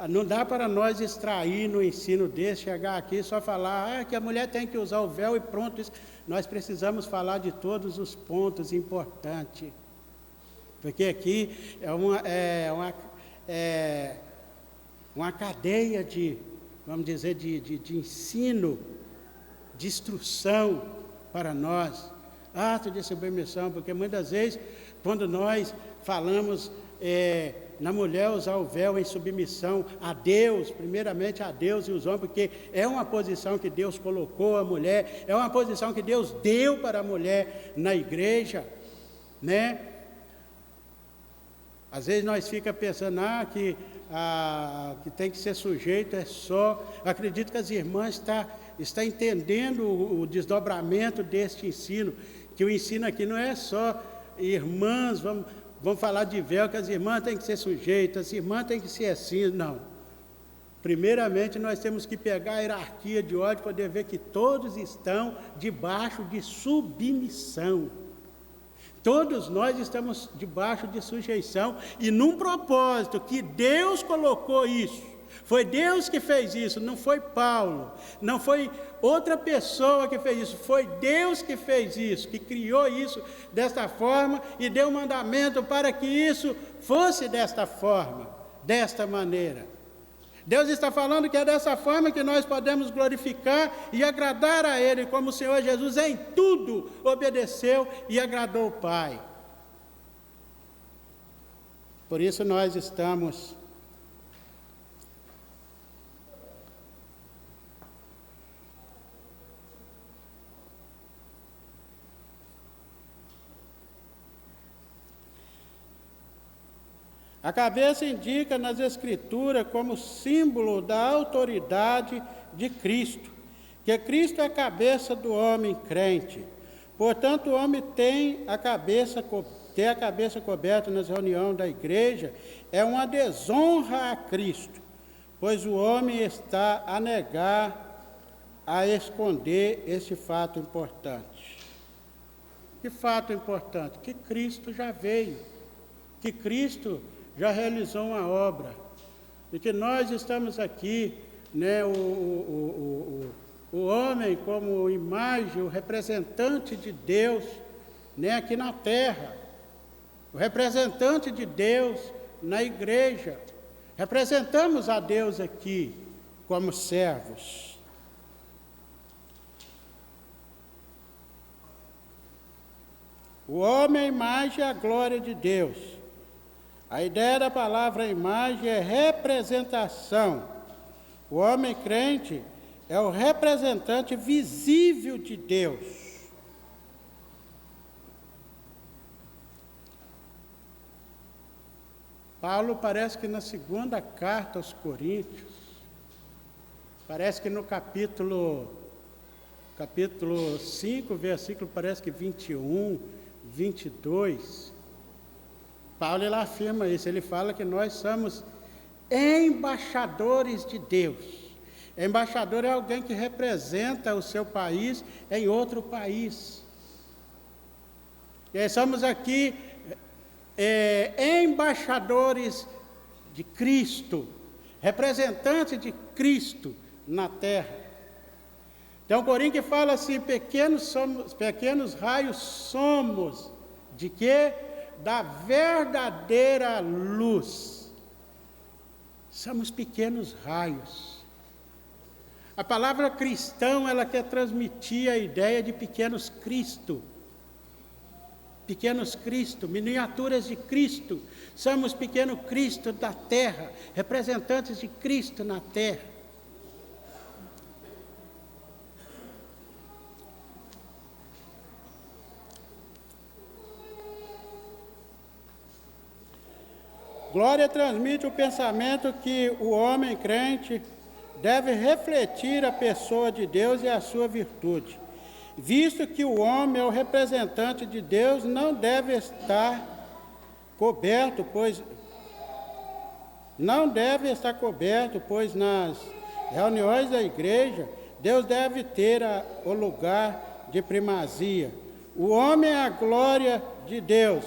Não dá para nós extrair no ensino desse, chegar aqui e só falar que a mulher tem que usar o véu e pronto. Nós precisamos falar de todos os pontos importantes, porque aqui é uma cadeia de, vamos dizer, de ensino, de instrução para nós, ato de submissão, porque muitas vezes, quando nós falamos na mulher usar o véu em submissão a Deus, primeiramente a Deus e os homens, porque é uma posição que Deus colocou a mulher, é uma posição que Deus deu para a mulher na igreja, né? Às vezes nós ficamos pensando que tem que ser sujeito, acredito que as irmãs estão entendendo o desdobramento deste ensino, que o ensino aqui não é só irmãs, vamos falar de véu, que as irmãs têm que ser sujeitas, as irmãs têm que ser assim, não. Primeiramente nós temos que pegar a hierarquia de ordem, poder ver que todos estão debaixo de submissão. Todos nós estamos debaixo de sujeição e num propósito que Deus colocou isso. Foi Deus que fez isso, não foi Paulo, não foi outra pessoa que fez isso, foi Deus que fez isso, que criou isso desta forma e deu mandamento para que isso fosse desta forma, desta maneira. Deus está falando que é dessa forma que nós podemos glorificar e agradar a Ele, como o Senhor Jesus em tudo obedeceu e agradou o Pai. Por isso nós estamos a cabeça indica nas Escrituras como símbolo da autoridade de Cristo, que Cristo é a cabeça do homem crente. Portanto, o homem ter a cabeça coberta nas reuniões da igreja é uma desonra a Cristo, pois o homem está a negar, a esconder esse fato importante. Que fato importante? Que Cristo já veio, que Cristo já realizou uma obra, e que nós estamos aqui, né, o homem como imagem, o representante de Deus, né, aqui na terra, o representante de Deus na igreja, representamos a Deus aqui como servos. O homem é a imagem e a glória de Deus. A ideia da palavra imagem é representação. O homem crente é o representante visível de Deus. Paulo parece que na segunda carta aos Coríntios, parece que no capítulo 5, versículo parece que 21, 22, Paulo ele afirma isso, ele fala que nós somos embaixadores de Deus. Embaixador é alguém que representa o seu país em outro país. E aí somos aqui embaixadores de Cristo, representantes de Cristo na terra. Então, Coríntios fala assim: pequenos raios somos de quê? Da verdadeira luz. Somos pequenos raios. A palavra cristão, ela quer transmitir a ideia de pequenos Cristo. Pequenos Cristo, miniaturas de Cristo. Somos pequeno Cristo da terra, representantes de Cristo na terra. Glória transmite o pensamento que o homem crente deve refletir a pessoa de Deus e a sua virtude. Visto que o homem é o representante de Deus, não deve estar coberto, pois nas reuniões da igreja, Deus deve ter o lugar de primazia. O homem é a glória de Deus,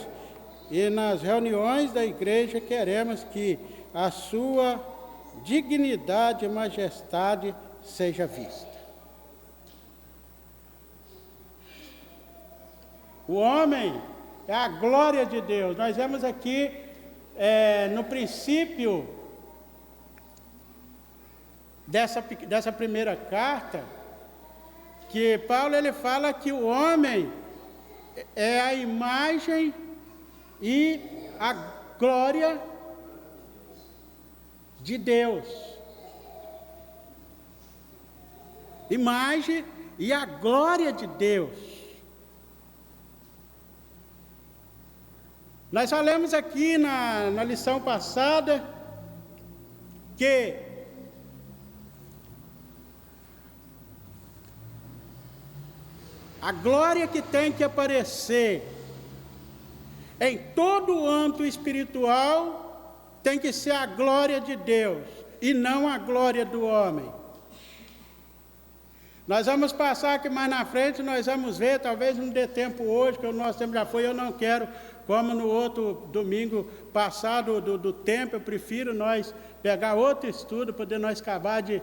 e nas reuniões da igreja queremos que a sua dignidade e majestade seja vista. O homem é a glória de Deus. Nós vemos aqui no princípio dessa primeira carta, que Paulo ele fala que o homem é a imagem e a glória de Deus. Imagem e a glória de Deus. Nós falamos aqui na lição passada que a glória que tem que aparecer em todo o âmbito espiritual tem que ser a glória de Deus e não a glória do homem. Nós vamos passar aqui mais na frente, nós vamos ver, talvez não dê tempo hoje, que o nosso tempo já foi, eu não quero, como no outro domingo passado do tempo, eu prefiro nós pegar outro estudo, poder nós acabar de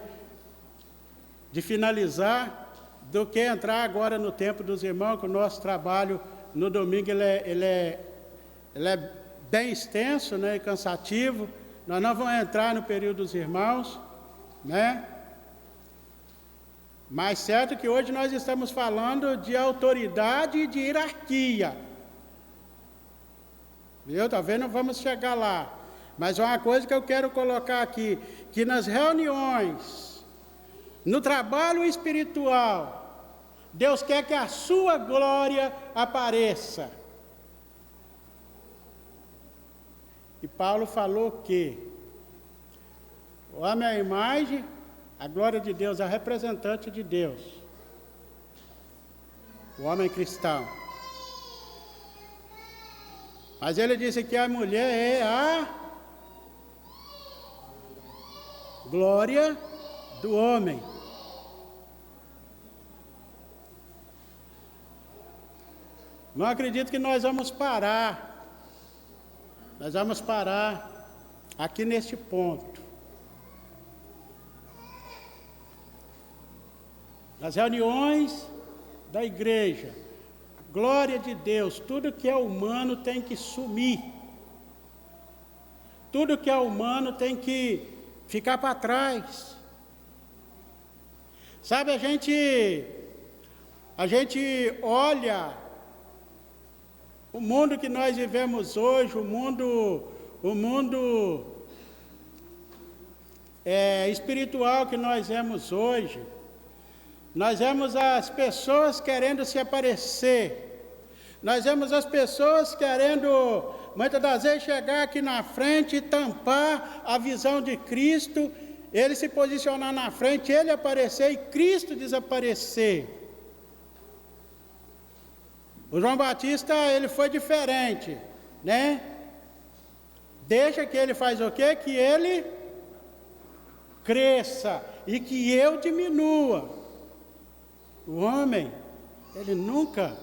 finalizar, do que entrar agora no tempo dos irmãos, que o nosso trabalho no domingo ele é bem extenso, né, e cansativo. Nós não vamos entrar no período dos irmãos, né? Mas certo que hoje nós estamos falando de autoridade e de hierarquia. Viu? Talvez não vamos chegar lá. Mas uma coisa que eu quero colocar aqui, que nas reuniões, no trabalho espiritual, Deus quer que a sua glória apareça. E Paulo falou que o homem é a imagem, a glória de Deus é a representante de Deus. O homem cristão. Mas ele disse que a mulher é a glória do homem. Não acredito que nós vamos parar. Nós vamos parar aqui neste ponto. Nas reuniões da igreja, a glória de Deus, tudo que é humano tem que sumir. Tudo que é humano tem que ficar para trás. Sabe, a gente olha o mundo que nós vivemos hoje, o mundo espiritual que nós vemos hoje. Nós vemos as pessoas querendo se aparecer. Nós vemos as pessoas querendo, muitas das vezes, chegar aqui na frente e tampar a visão de Cristo, ele se posicionar na frente, ele aparecer e Cristo desaparecer. O João Batista, ele foi diferente, né? Deixa que ele faz o quê? Que ele cresça e que eu diminua. O homem, ele nunca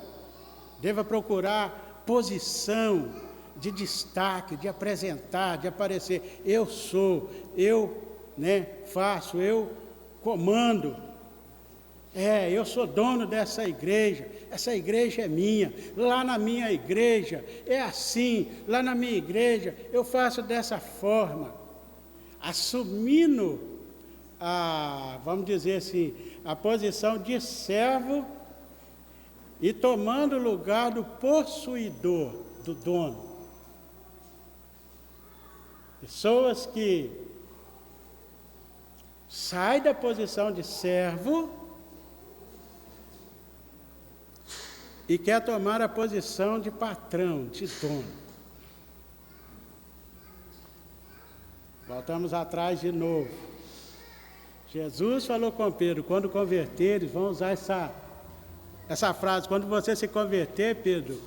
deve procurar posição de destaque, de apresentar, de aparecer. Eu sou, eu faço, eu comando. Eu sou dono dessa igreja, essa igreja é minha, lá na minha igreja é assim, lá na minha igreja eu faço dessa forma, assumindo vamos dizer assim, a posição de servo e tomando o lugar do possuidor, do dono. Pessoas que saem da posição de servo e quer tomar a posição de patrão, de dono. Voltamos atrás de novo. Jesus falou com Pedro, quando converteres, vão usar essa frase, quando você se converter, Pedro,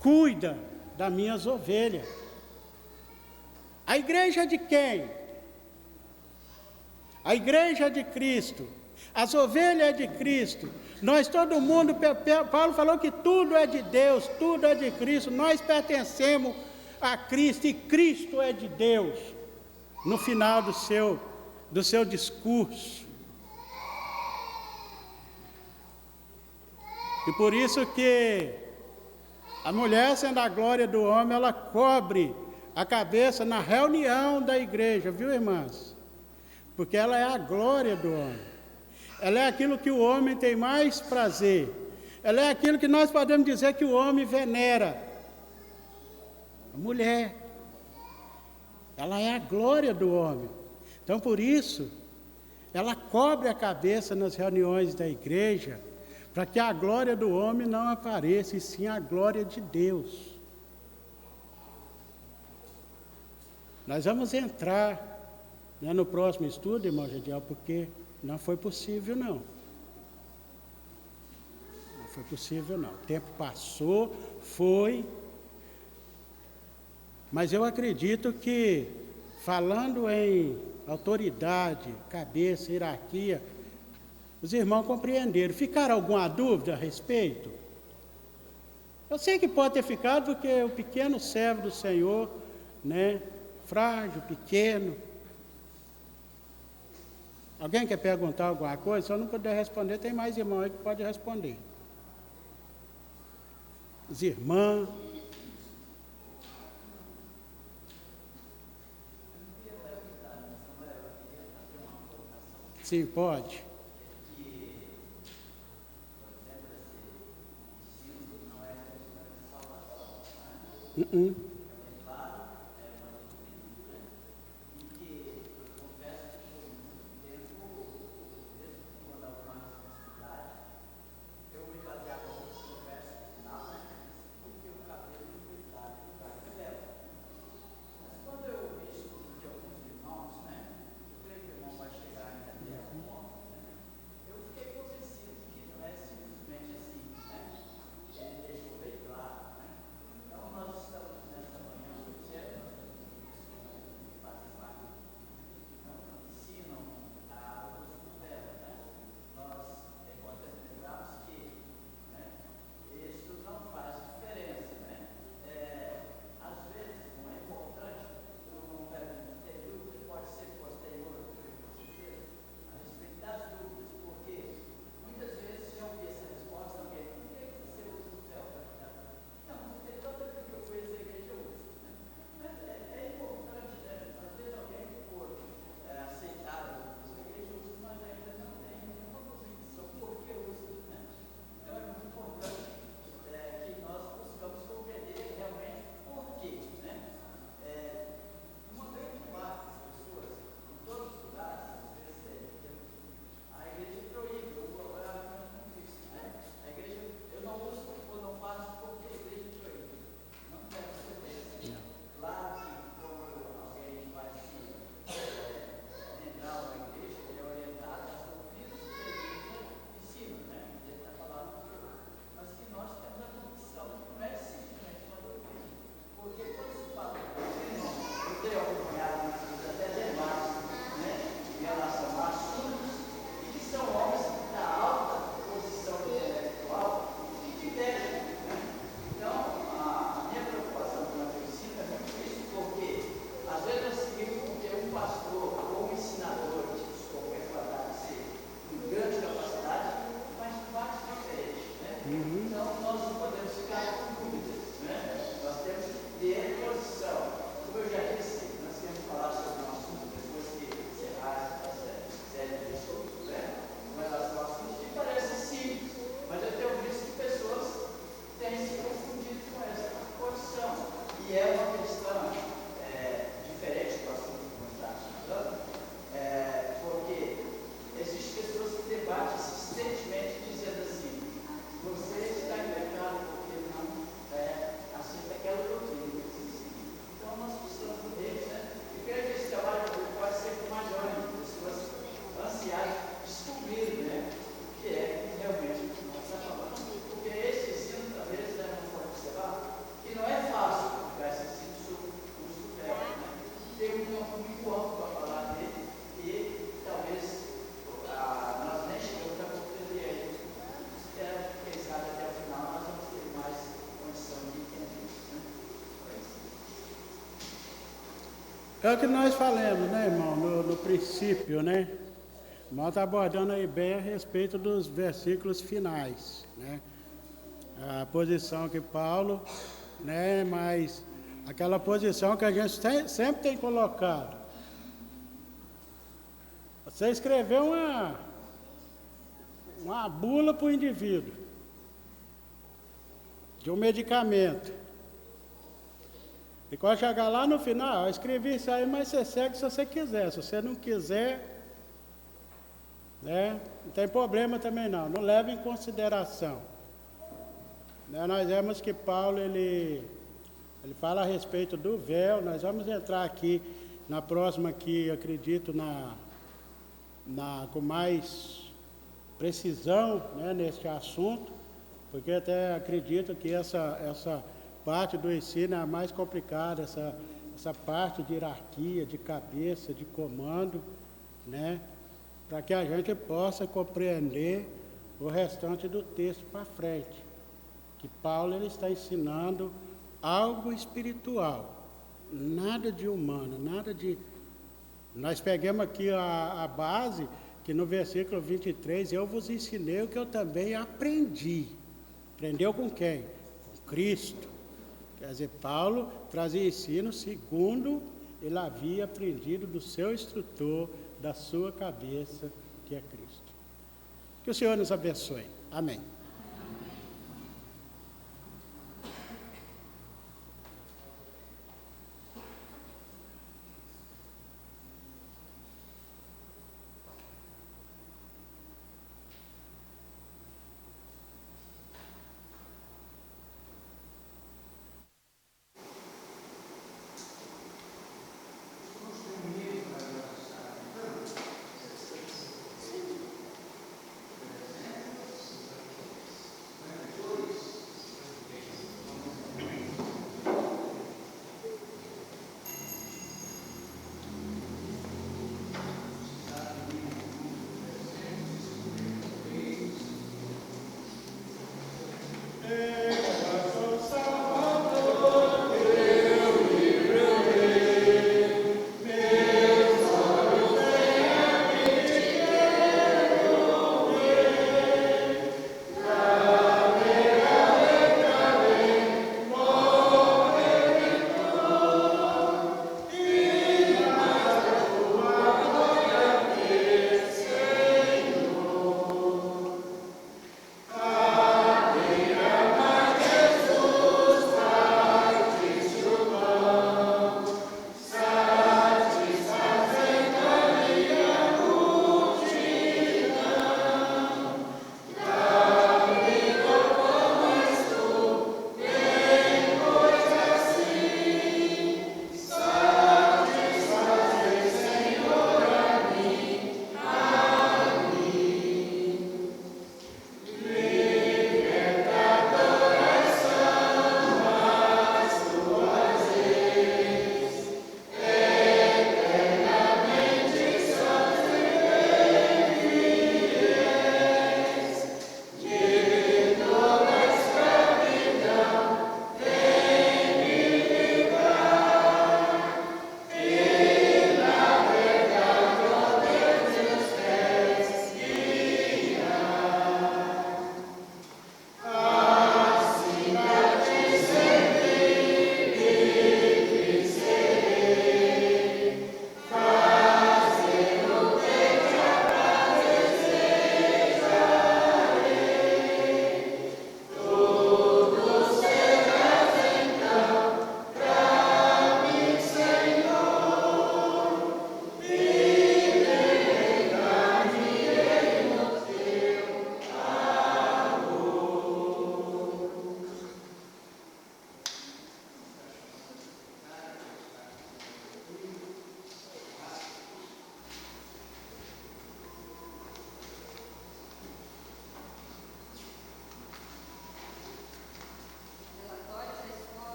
cuida das minhas ovelhas. A igreja de quem? A igreja de Cristo. As ovelhas de Cristo. Nós, todo mundo, Paulo falou que tudo é de Deus, tudo é de Cristo. Nós pertencemos a Cristo e Cristo é de Deus. No final do seu discurso. E por isso que a mulher, sendo a glória do homem, ela cobre a cabeça na reunião da igreja, viu, irmãs? Porque ela é a glória do homem. Ela é aquilo que o homem tem mais prazer. Ela é aquilo que nós podemos dizer que o homem venera. A mulher. Ela é a glória do homem. Então, por isso, ela cobre a cabeça nas reuniões da igreja, para que a glória do homem não apareça, e sim a glória de Deus. Nós vamos entrar no próximo estudo, irmão Gediel, porque não foi possível, não. Não foi possível, não. O tempo passou, foi. Mas eu acredito que, falando em autoridade, cabeça, hierarquia, os irmãos compreenderam. Ficaram alguma dúvida a respeito? Eu sei que pode ter ficado, porque o pequeno servo do Senhor, frágil, pequeno. Alguém quer perguntar alguma coisa? Se eu não puder responder, tem mais irmãos aí que podem responder. Os irmãos. Sim, pode. É o que nós falamos, né, irmão, no princípio, né? O irmão está abordando aí bem a respeito dos versículos finais, né? A posição que Paulo, né, mas aquela posição que a gente sempre tem colocado. Você escreveu uma bula para o indivíduo, de um medicamento. E quando chegar lá no final, eu escrevi isso aí, mas você segue se você quiser. Se você não quiser, né, não tem problema também não leve em consideração. Né, nós vemos que Paulo, ele fala a respeito do véu. Nós vamos entrar aqui na próxima, que acredito com mais precisão, né, neste assunto, porque até acredito que essa parte do ensino é a mais complicada, essa parte de hierarquia, de cabeça, de comando, né, para que a gente possa compreender o restante do texto para frente, que Paulo ele está ensinando algo espiritual, nada de humano, nada de... Nós pegamos aqui a base, que no versículo 23, eu vos ensinei o que eu também aprendi. Aprendeu com quem? Com Cristo. Quer dizer, Paulo trazia ensino segundo ele havia aprendido do seu instrutor, da sua cabeça, que é Cristo. Que o Senhor nos abençoe. Amém.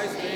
faz bem.